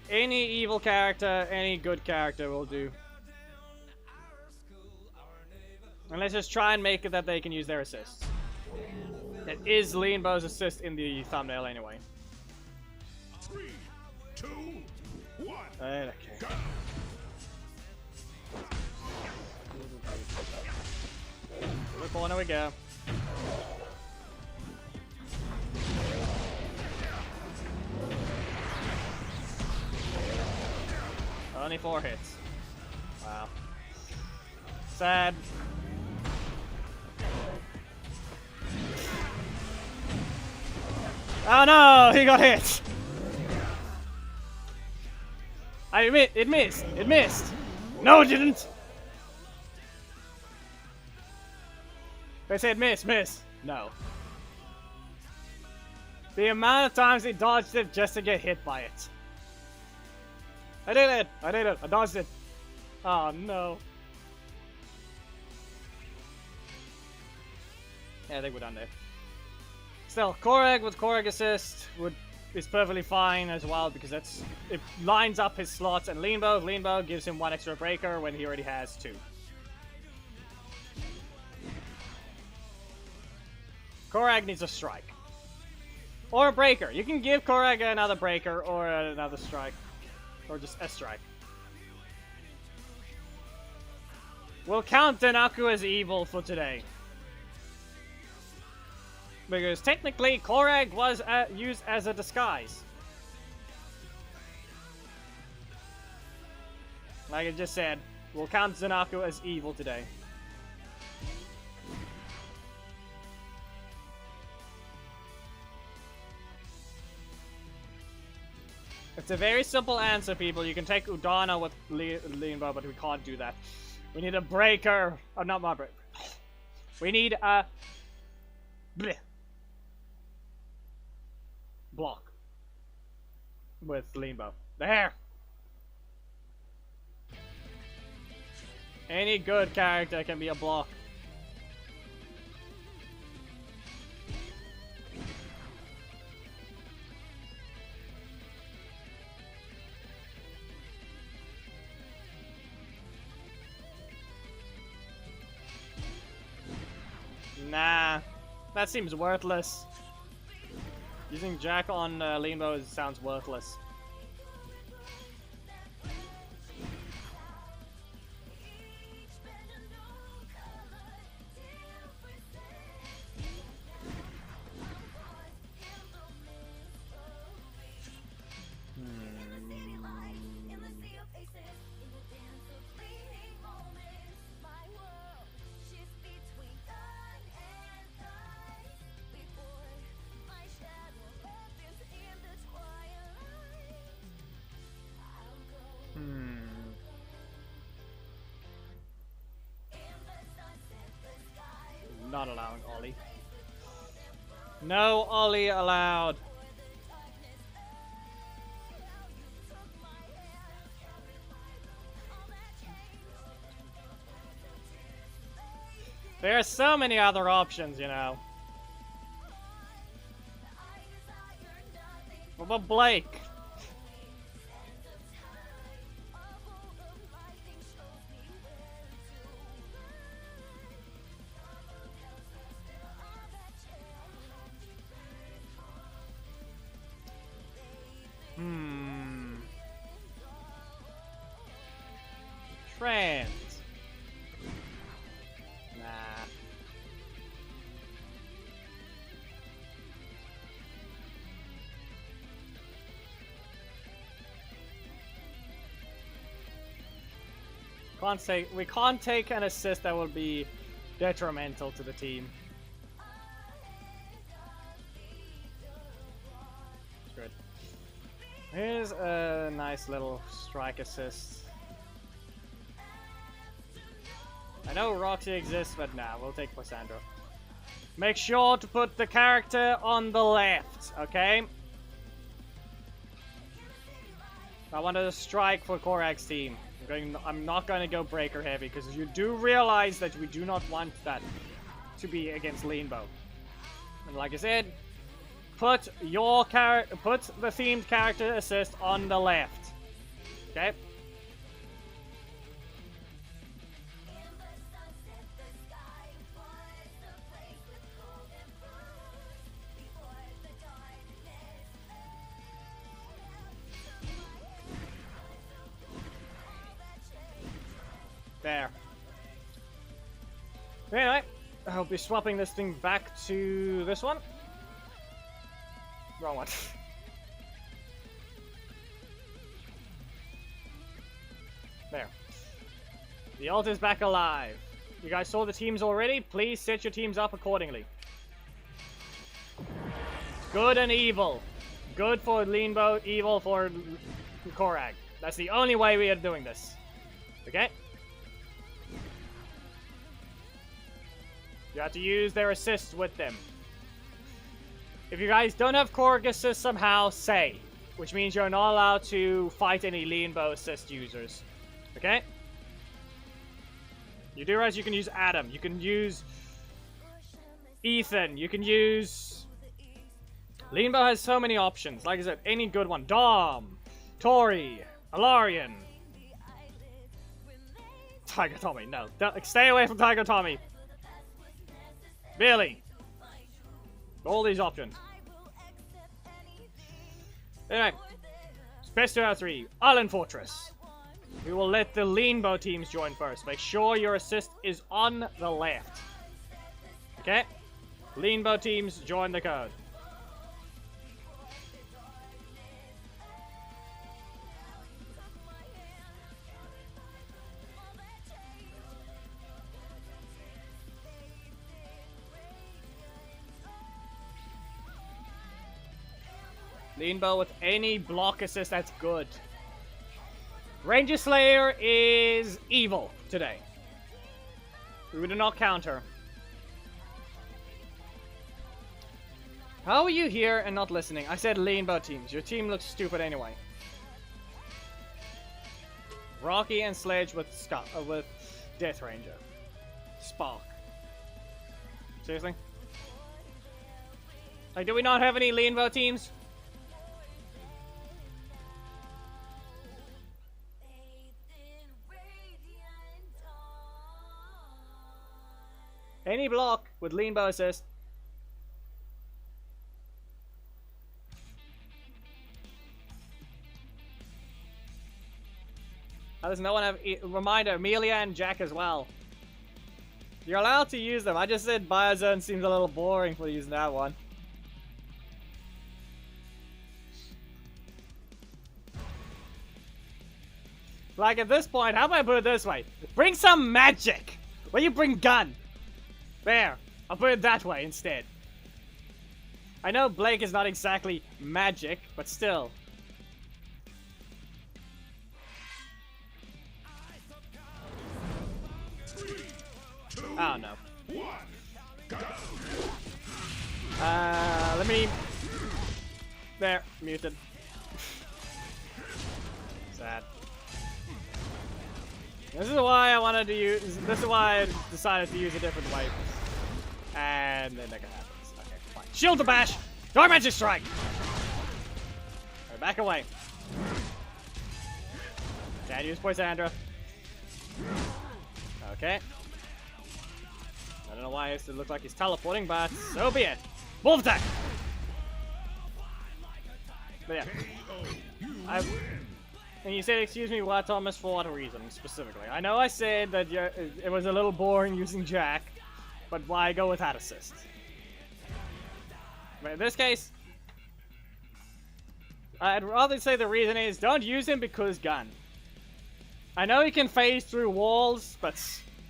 Any evil character, any good character will do. And let's just try and make it that they can use their assists. It is Leanbow's assist in the thumbnail anyway. 3, 2, 1, Okay. go! To the corner we go. Only 4 hits. Wow. Sad. Oh no! He got hit! I admit, it missed! It missed! No, it didn't! They said miss. No. The amount of times he dodged it just to get hit by it. I did it! I dodged it! Oh no. Yeah, I think we're done there. Still, Korag with Korag assist is perfectly fine as well, because it lines up his slots, and Leanbow gives him 1 extra breaker when he already has 2. Korag needs a strike. Or a breaker. You can give Korag another breaker or another strike. Or just a strike. We'll count Denaku as evil for today. Because technically, Korag was used as a disguise. Like I just said, we'll count Denaku as evil today. It's a very simple answer, people. You can take Udana with Leanbow, but we can't do that. We need a breaker. Oh, not my breaker. We need a block with Leanbow. There. Any good character can be a block. Nah, that seems worthless. Using Jack on Leanbow sounds worthless. not allowing Ollie. No Ollie allowed. There are so many other options, you know. What about Blake? Trent. Nah. We can't take an assist that will be detrimental to the team. Good. Here's a nice little strike assist. I know Roxy exists, but nah, we'll take Lysandra. Make sure to put the character on the left, okay? I wanted to strike for Korag's team. I'm not going to go breaker heavy, because you do realize that we do not want that to be against Leanbow. And like I said, put the themed character assist on the left. Okay? There. Anyway, I'll be swapping this thing back to this one. Wrong one. There. The ult is back alive. You guys saw the teams already? Please set your teams up accordingly. Good and evil. Good for Leanbow, evil for Korag. That's the only way we are doing this. Okay? You have to use their assists with them. If you guys don't have Korg assist somehow, say. Which means you're not allowed to fight any Leanbow assist users. Okay? You do realize you can use Adam. You can use Ethan. You can use... Leanbow has so many options. Like I said, any good one. Dom. Tori. Alarian. Tiger Tommy. No. Stay away from Tiger Tommy. Billy. All these options. Anyway. Best 2 out of 3. Island Fortress. We will let the Leanbow teams join first. Make sure your assist is on the left. Okay? Leanbow teams, join the code. Leanbow with any block assist, that's good. Ranger Slayer is evil today. We do not counter. How are you here and not listening? I said Leanbow teams. Your team looks stupid anyway. Rocky and Sledge with Death Ranger. Spark. Seriously? Like, do we not have any Leanbow teams? Any block with Leanbow assist. How does no one have... Reminder, Amelia and Jack as well. You're allowed to use them. I just said Biozone seems a little boring for using that one. Like, at this point, how about I put it this way? Bring some magic! Where you bring gun? There. I'll put it that way instead. I know Blake is not exactly magic, but still. Three, two, I don't know. 1. Go. muted. Sad. This is why I wanted to use. This is why I decided to use a different way. And then that happens. Okay, fine. Shield to bash! Dark Magic Strike! Alright, back away. Can't use Poisandra. Okay. I don't know why it looks like he's teleporting, but so be it. Wolf attack! But yeah. And you said, excuse me, what, Thomas, for what reason, specifically? I know I said that it was a little boring using Jack, but why go with that assist? But in this case, I'd rather say the reason is, don't use him because gun. I know he can phase through walls, but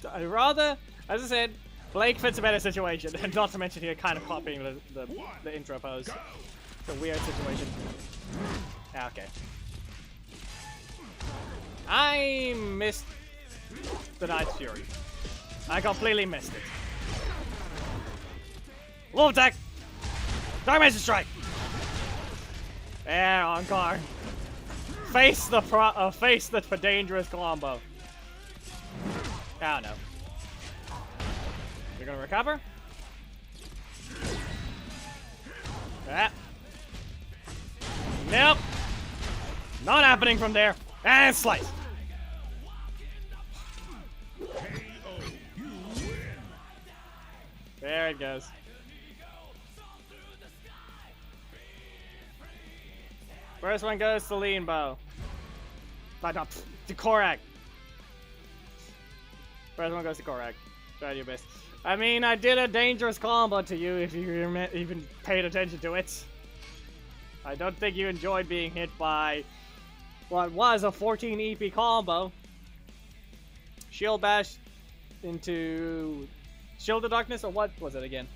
I'd rather, as I said, Blake fits a better situation, and not to mention here kind of copying the intro pose. It's a weird situation. Okay. I missed the Knight's Fury. I completely missed it. Wolf attack! Dark Magic Strike! There, Encore. Face the dangerous combo. Oh no. You're gonna recover? Ah. Nope. Not happening from there. And slice. There it goes. First one goes to Lean Bow. Not to Korak. First one goes to Korak. Try your best. I mean, I did a dangerous combo to you if you even paid attention to it. I don't think you enjoyed being hit by what was a 14 EP combo. Shield bash into Shield of Darkness, or what was it again?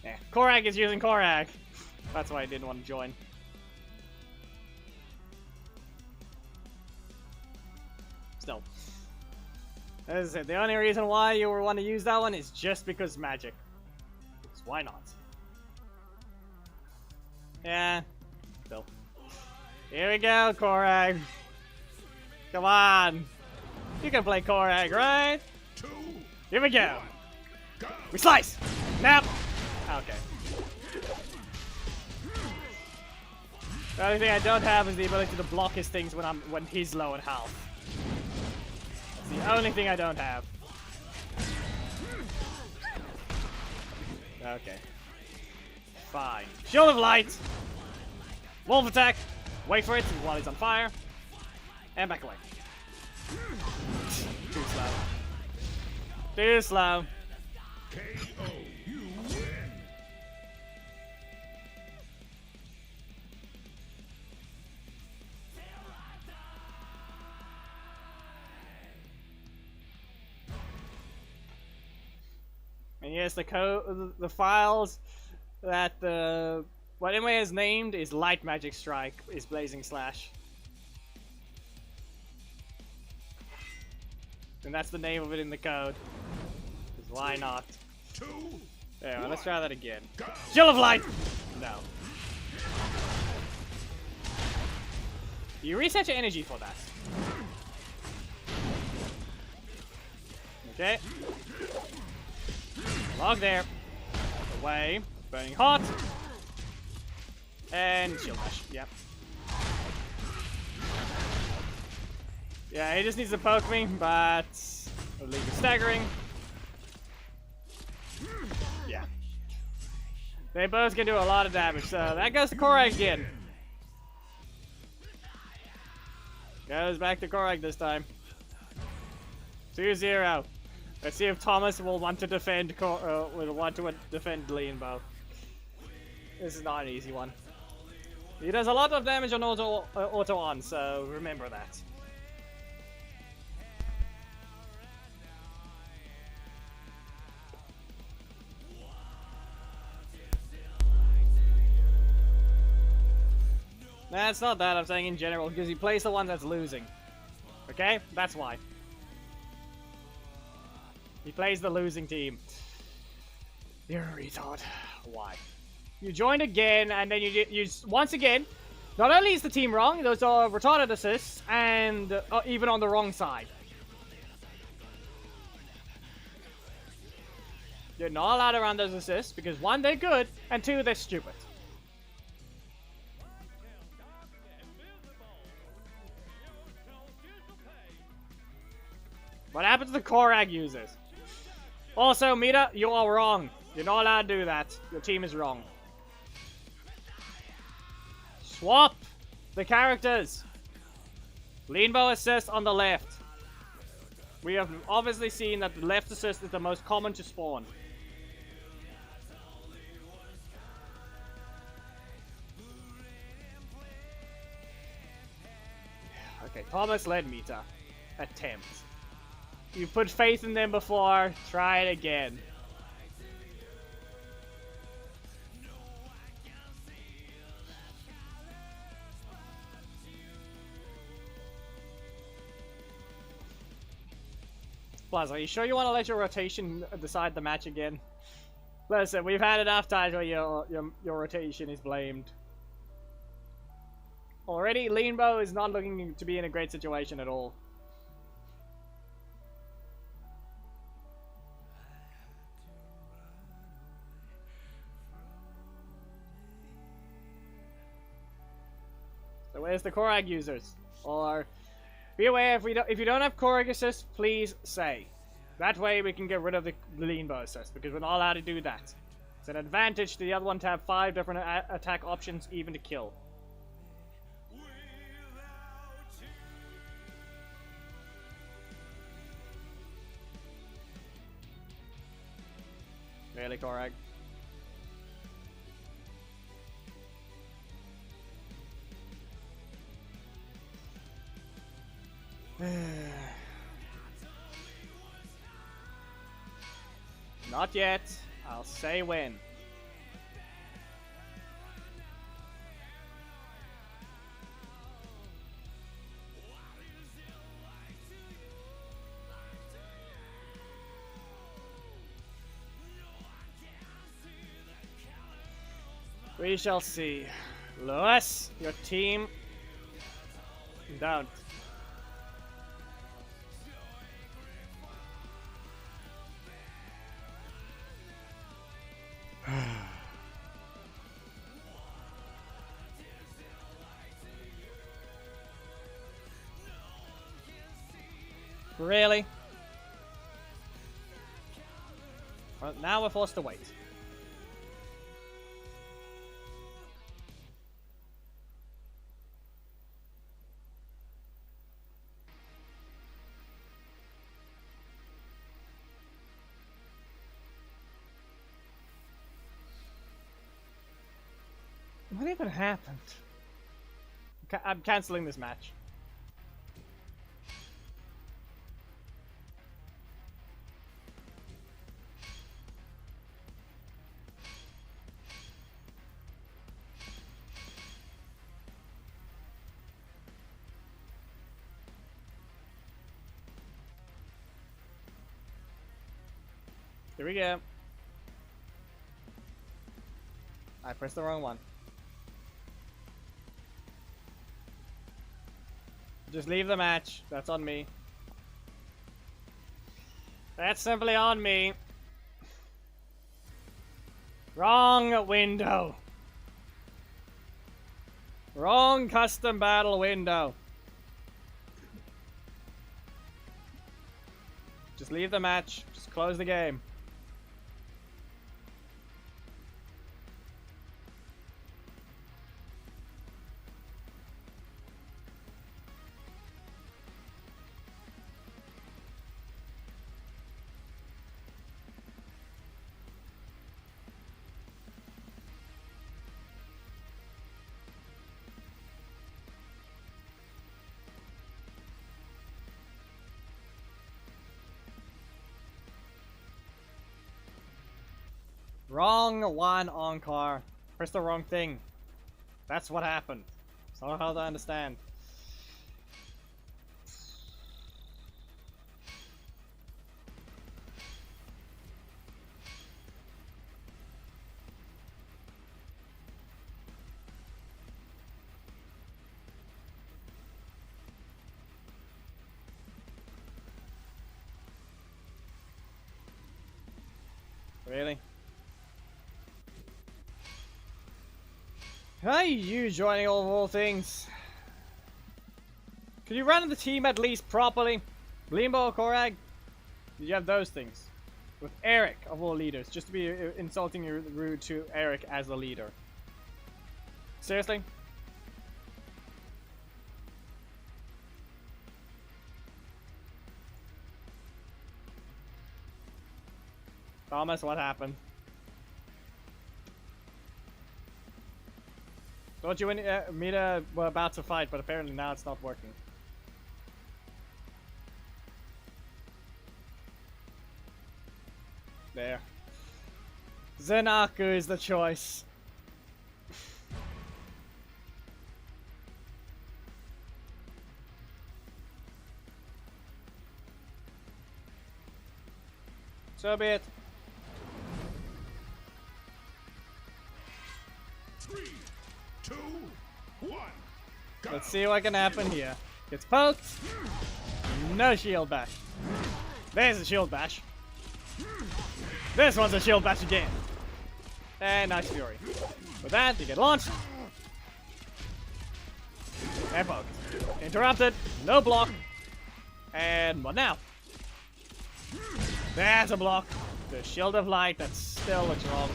Yeah, Korak is using Korak. That's why I didn't want to join. Still. As I said, the only reason why you would want to use that one is just because magic. Because why not? Yeah. Still. Here we go, Korak. Come on. You can play Korak, right? Here we go. We slice. Nap. Okay. The only thing I don't have is the ability to block his things when he's low in health. That's the only thing I don't have. Okay. Fine. Shield of Light. Wolf attack. Wait for it while he's on fire. And back away. Too slow. Too slow. KO, you win. And yes, the files that what anyway is named is Light Magic Strike, is Blazing Slash. And that's the name of it in the code. 'Cause why not? There, well, let's try that again. Shield of Light! No. You reset your energy for that. Okay. Log there. Away. Burning Hot. And Shield Bash. Yep. Yeah, he just needs to poke me, but I'll leave it staggering. Yeah. They both can do a lot of damage, so that goes to Korak again. Goes back to Korak this time. 2-0. Let's see if Thomas will want to defend defend Lean Bow. This is not an easy one. He does a lot of damage on auto on, so remember that. Nah, it's not that. I'm saying in general, because he plays the one that's losing. Okay? That's why. He plays the losing team. You're a retard. Why? You join again, and then you once again. Not only is the team wrong, those are retarded assists, and even on the wrong side. You're not allowed to run those assists because 1, they're good, and 2, they're stupid. What happened to the Korag users? Also, Mita, you are wrong. You're not allowed to do that. Your team is wrong. Swap the characters. Lean bow assist on the left. We have obviously seen that the left assist is the most common to spawn. Okay, Thomas led Mita. Attempt. You put faith in them before, try it again. Plus, are you sure you want to let your rotation decide the match again? Listen, we've had enough times where your rotation is blamed. Already, Leanbow is not looking to be in a great situation at all. So where's the Korag users? Or be aware, if you don't have Korag assist, please say. That way we can get rid of the lean bow assist, because we're not allowed to do that. It's an advantage to the other one to have 5 different attack options, even to kill. Really, Korag? Not yet. I'll say when. We shall see. Lewis, your team. Don't. Really? Well, now we're forced to wait. What even happened? I'm canceling this match. Here we go. I pressed the wrong one. Just leave the match. That's on me. That's simply on me. Wrong window. Wrong custom battle window. Just leave the match. Just close the game. Wrong one on car. Press the wrong thing. That's what happened. It's not hard to understand. Really? Why are you joining all things? Could you run the team at least properly? Limbo, Korag? Did you have those things? With Eric, of all leaders, just to be insulting and rude to Eric as the leader. Seriously? Thomas, what happened? Thought you and Mita were about to fight, but apparently now it's not working. There. Zenaku is the choice. So be it. 3, 2, 1. Go. Let's see what can happen here. Gets poked. No shield bash. There's a shield bash. This one's a shield bash again. And nice fury. With that, you get launched. And poked. Interrupted. No block. And what now? That's a block. The shield of light that still looks wrong.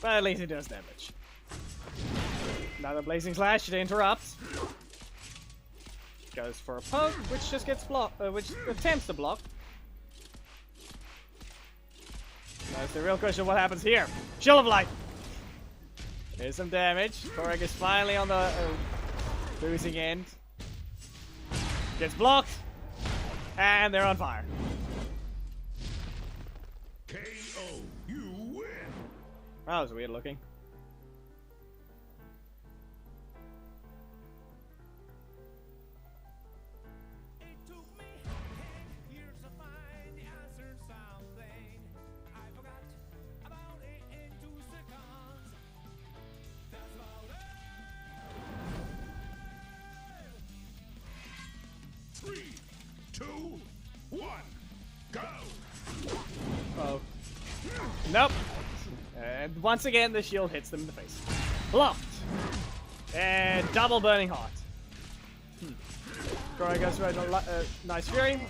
But at least it does damage. Another blazing slash to interrupt. Goes for a poke, which just gets blocked, which attempts to block. That's the real question: what happens here? Shield of light. There's some damage. Korag is finally on the losing end. Gets blocked, and they're on fire. KO. You win. That was weird looking. Oh. Nope. And once again, the shield hits them in the face. Blocked. And double burning heart. Korag goes for a nice fury.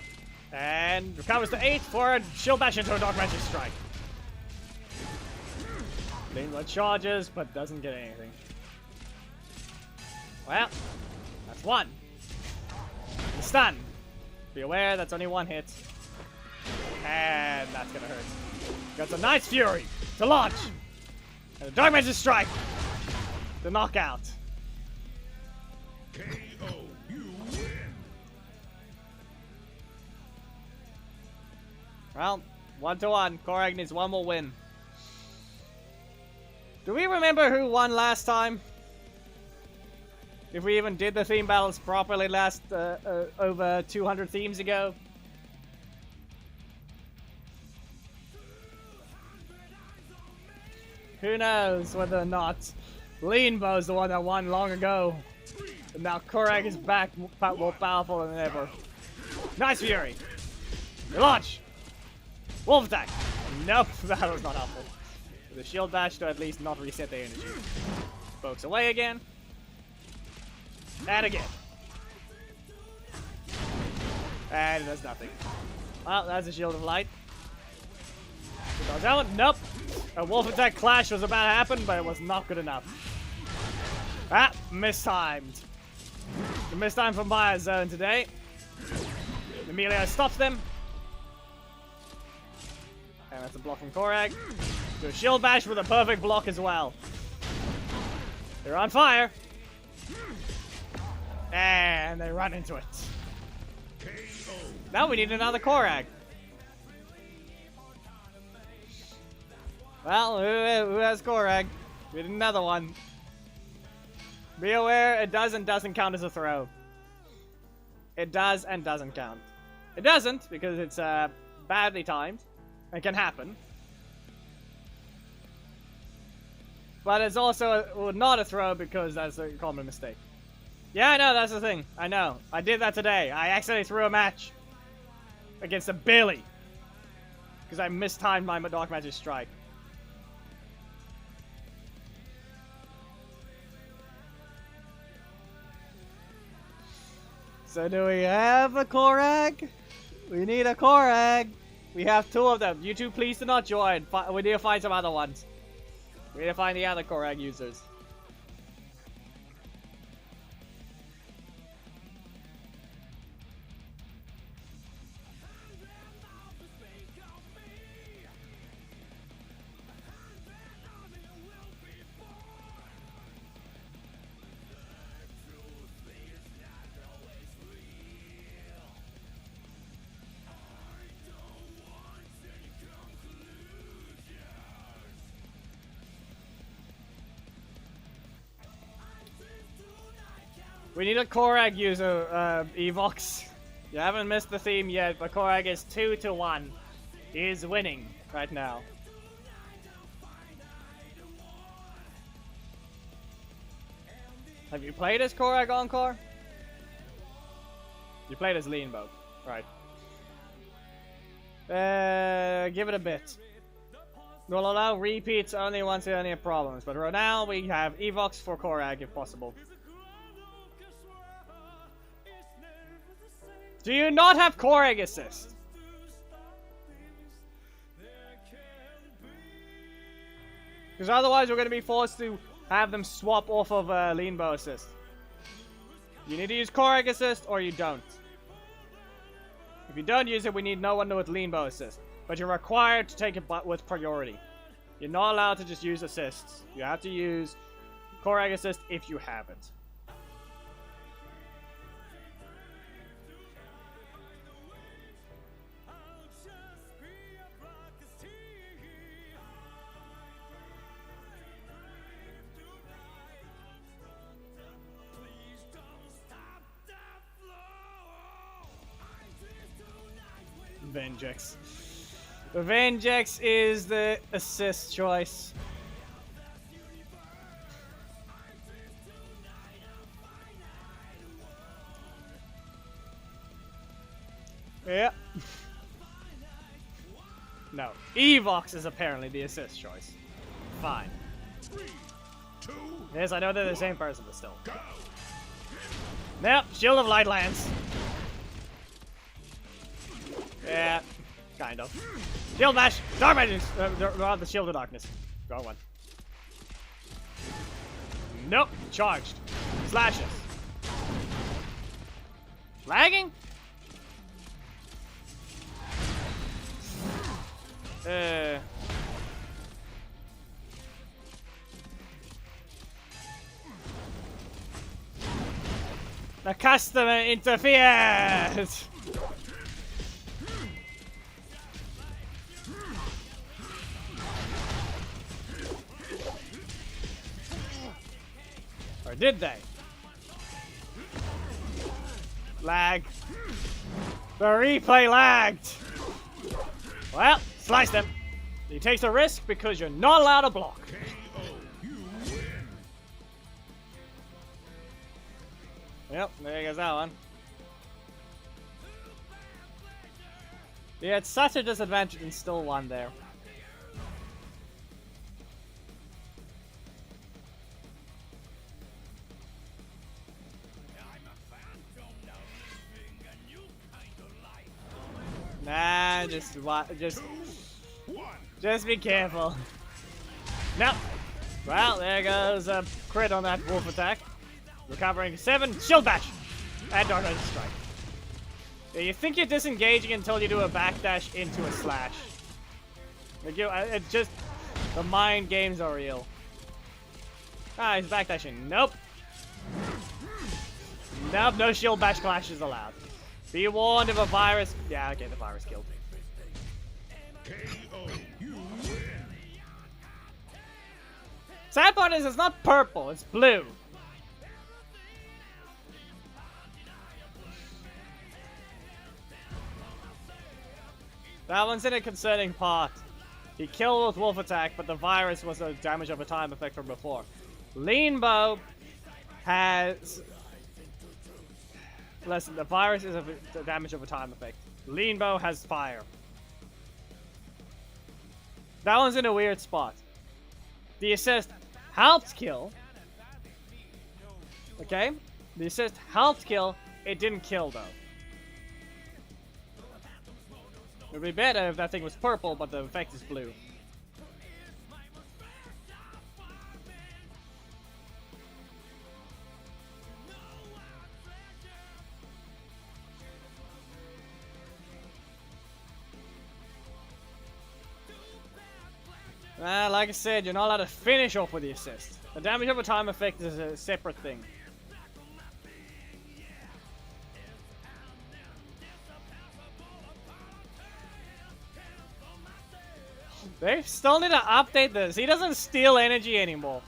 And recovers to 8 for a shield bash into a dark magic strike. Linglet charges, but doesn't get anything. Well, that's one. The stun. Be aware, that's only one hit. And that's gonna hurt. Got a nice fury to launch. And a dark magic strike to knock out. KO. You win. Well, 1-1. Korag needs one more win. Do we remember who won last time? If we even did the theme battles properly last over 200 themes ago? Who knows whether or not Leanbow's the one that won long ago. And now Korag is back more powerful than ever. Nice fury. Launch. Wolf attack. Nope, that was not helpful. The shield bash to at least not reset their energy. Pokes away again. And again. And it does nothing. Well, that's a shield of light. That one? Nope. A wolf attack clash was about to happen, but it was not good enough. Ah, mistimed. The mistime from Maya's zone today. Emilio stops them. And that's a block from Korag. Do a shield bash with a perfect block as well. They're on fire. And they run into it. KO. Now we need another Korag. Well, who has Korag? We need another one. Be aware, it does and doesn't count as a throw. It does and doesn't count. It doesn't, because it's badly timed. It can happen. But it's also not a throw because that's a common mistake. Yeah, I know, that's the thing. I know. I did that today. I accidentally threw a match against a Billy. Because I mistimed my Dark Magic Strike. So do we have a Korag? We need a Korag. We have 2 of them. You two please do not join. We need to find some other ones. We need to find the other Korag users. We need a Korag user, Evox. You haven't missed the theme yet, but Korag is 2-1. He is winning right now. Have you played as Korag Encore? You played as Leanbow. Right. Give it a bit. We'll allow repeats only once there are any problems, but right now we have Evox for Korag if possible. Do you not have Korag assist? Because otherwise we're going to be forced to have them swap off of Leanbow assist. You need to use Korag assist or you don't. If you don't use it, we need no one with Leanbow assist. But you're required to take it with priority. You're not allowed to just use assists. You have to use Korag assist if you have it. Vengex. The Vengex is the assist choice. Yeah. No. Evox is apparently the assist choice. Fine. 3, 2, yes, I know they're the same person, but still. Yep, Shield of Light lands. Yeah, kind of. Shield Bash! Dark Magic! The Shield of Darkness. Wrong one. Nope, charged. Slashes. Lagging? The customer interferes! Or did they? Lag. The replay lagged! Well, slice them. He takes a risk because you're not allowed to block. KO, you win. Yep, there goes that one. Yeah, it's such a disadvantage and still won there. Nah, just be careful. Nope. Well, there goes a crit on that wolf attack. Recovering 7, Shield Bash! And Dark Magic Strike. Yeah, you think you're disengaging until you do a backdash into a slash. Like it's just, the mind games are real. Ah, he's backdashing. Nope. Nope, no Shield Bash clashes allowed. Be warned if a virus... Yeah, okay, the virus killed me. KO, you win. Sad part is it's not purple, it's blue. That one's in a concerning part. He killed with Wolf Attack, but the virus was a damage over time effect from before. Leanbow has... Listen, the virus is a damage over time effect. Leanbow has fire. That one's in a weird spot. The assist helped kill. Okay? The assist helped kill. It didn't kill, though. It would be better if that thing was purple, but the effect is blue. Like I said, you're not allowed to finish off with the assist. The damage over time effect is a separate thing. They still need to update this. He doesn't steal energy anymore.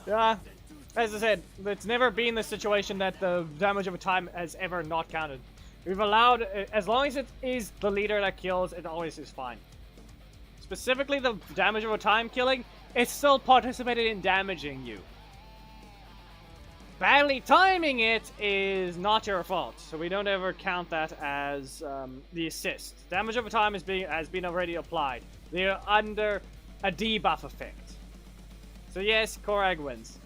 Yeah, as I said, it's never been the situation that the damage over time has ever not counted. We've allowed, as long as it is the leader that kills, it always is fine. Specifically the damage over time killing, it's still participated in damaging you. Badly timing it is not your fault, so we don't ever count that as the assist. Damage over time has been already applied. They're under a debuff effect. So yes, Korag wins.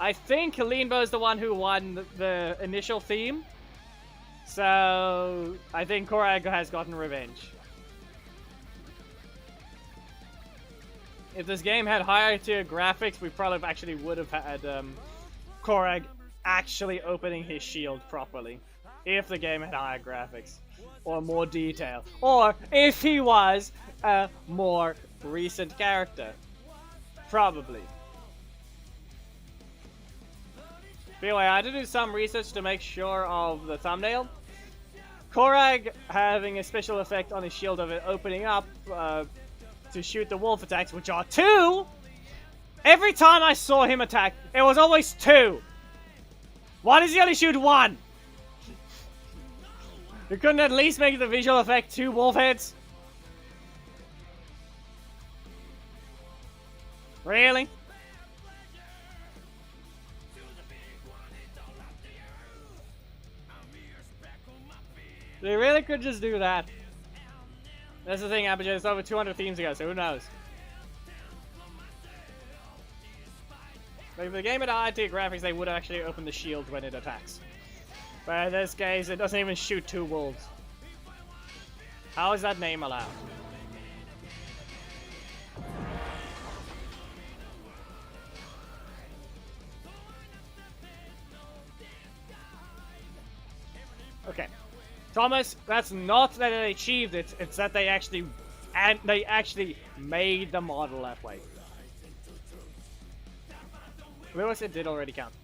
I think Leanbo is the one who won the initial theme. So I think Korag has gotten revenge. If this game had higher tier graphics, we probably actually would have had Korag actually opening his shield properly. If the game had higher graphics. Or more detail. Or if he was a more recent character. Probably. Anyway, I had to do some research to make sure of the thumbnail. Korag having a special effect on his shield of it opening up to shoot the wolf attacks, which are 2! Every time I saw him attack, it was always 2! Why does he only shoot 1? You couldn't at least make the visual effect 2 wolf heads? Really? They really could just do that. That's the thing, Apogee. It's over 200 themes ago, so who knows? Like, if the game had high tier graphics, they would actually open the shield when it attacks. But in this case, it doesn't even shoot 2 wolves. How is that name allowed? Okay, Thomas, that's not that they achieved it, it's that they actually made the model that way. Lewis, it did already count.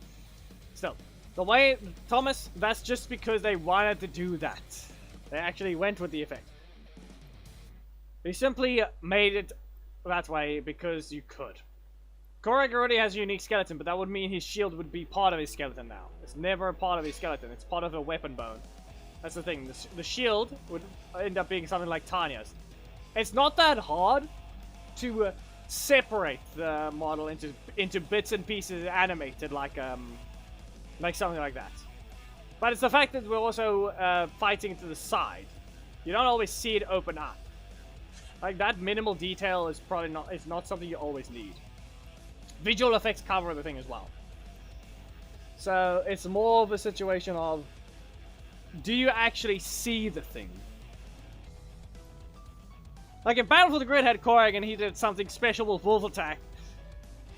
Still, the way, Thomas, that's just because they wanted to do that. They actually went with the effect. They simply made it that way because you could. Korag already has a unique skeleton, but that would mean his shield would be part of his skeleton now. It's never a part of his skeleton, it's part of a weapon bone. That's the thing, the shield would end up being something like Tanya's. It's not that hard to separate the model into bits and pieces animated like something like that. But it's the fact that we're also fighting to the side. You don't always see it open up. Like, that minimal detail is probably not something you always need. Visual effects cover the thing as well. So it's more of a situation of, do you actually see the thing? Like, if Battle for the Grid had Korag and he did something special with Wolf Attack,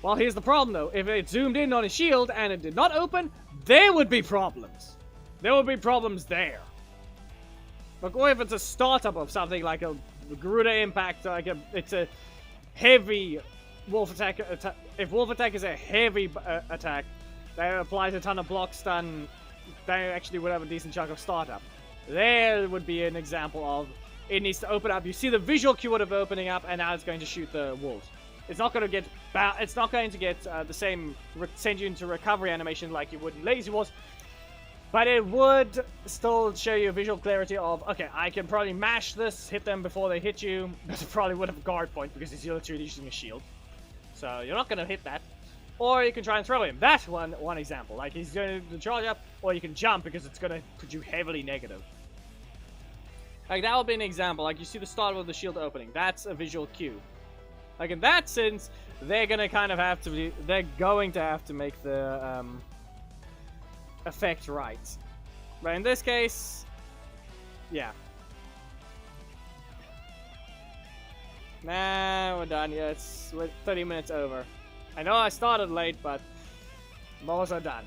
well, here's the problem though. If it zoomed in on his shield and it did not open, there would be problems. There would be problems there. Like, or if it's a startup of something like a Garuda Impact, like it's a heavy Wolf Attack. If Wolf Attack is a heavy attack that applies a ton of block stun, they actually would have a decent chunk of startup. There would be an example of it needs to open up. You see the visual cue of opening up, and now it's going to shoot the wolves. It's not going to get the same send you into recovery animation like you would in Lazy Wars, but it would still show you a visual clarity of, okay, I can probably mash this, hit them before they hit you, but it probably would have a guard point because it's literally using a shield. So you're not gonna hit that. Or you can try and throw him. That's one example. Like, he's going to charge up, or you can jump because it's gonna put you heavily negative. Like, that would be an example. Like, you see the start of the shield opening. That's a visual cue. Like, in that sense, they're gonna kind of have to... They're going to have to make the effect right. But in this case... Yeah. Nah, we're done. Yeah, we're 30 minutes over. I know I started late, but I'm also done.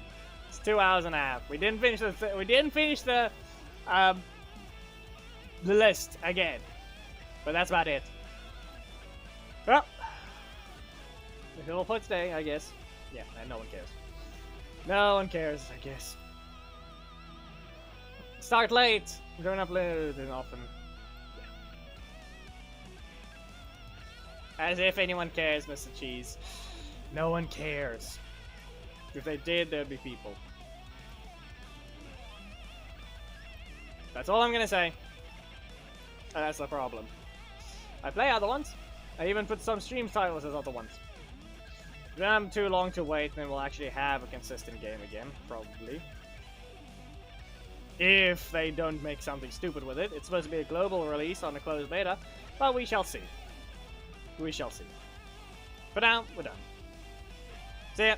It's 2 hours and a half. We didn't finish the list again, but that's about it. Well, if it'll put today, I guess. Yeah, and no one cares. No one cares, I guess. Start late. Growing up later than often. Yeah. As if anyone cares, Mr. Cheese. No one cares. If they did, there'd be people. That's all I'm gonna say. And that's the problem. I play other ones. I even put some stream titles as other ones. Then I'm too long to wait, and then we'll actually have a consistent game again, probably. If they don't make something stupid with it. It's supposed to be a global release on a closed beta, but we shall see. We shall see. For now, we're done. See ya.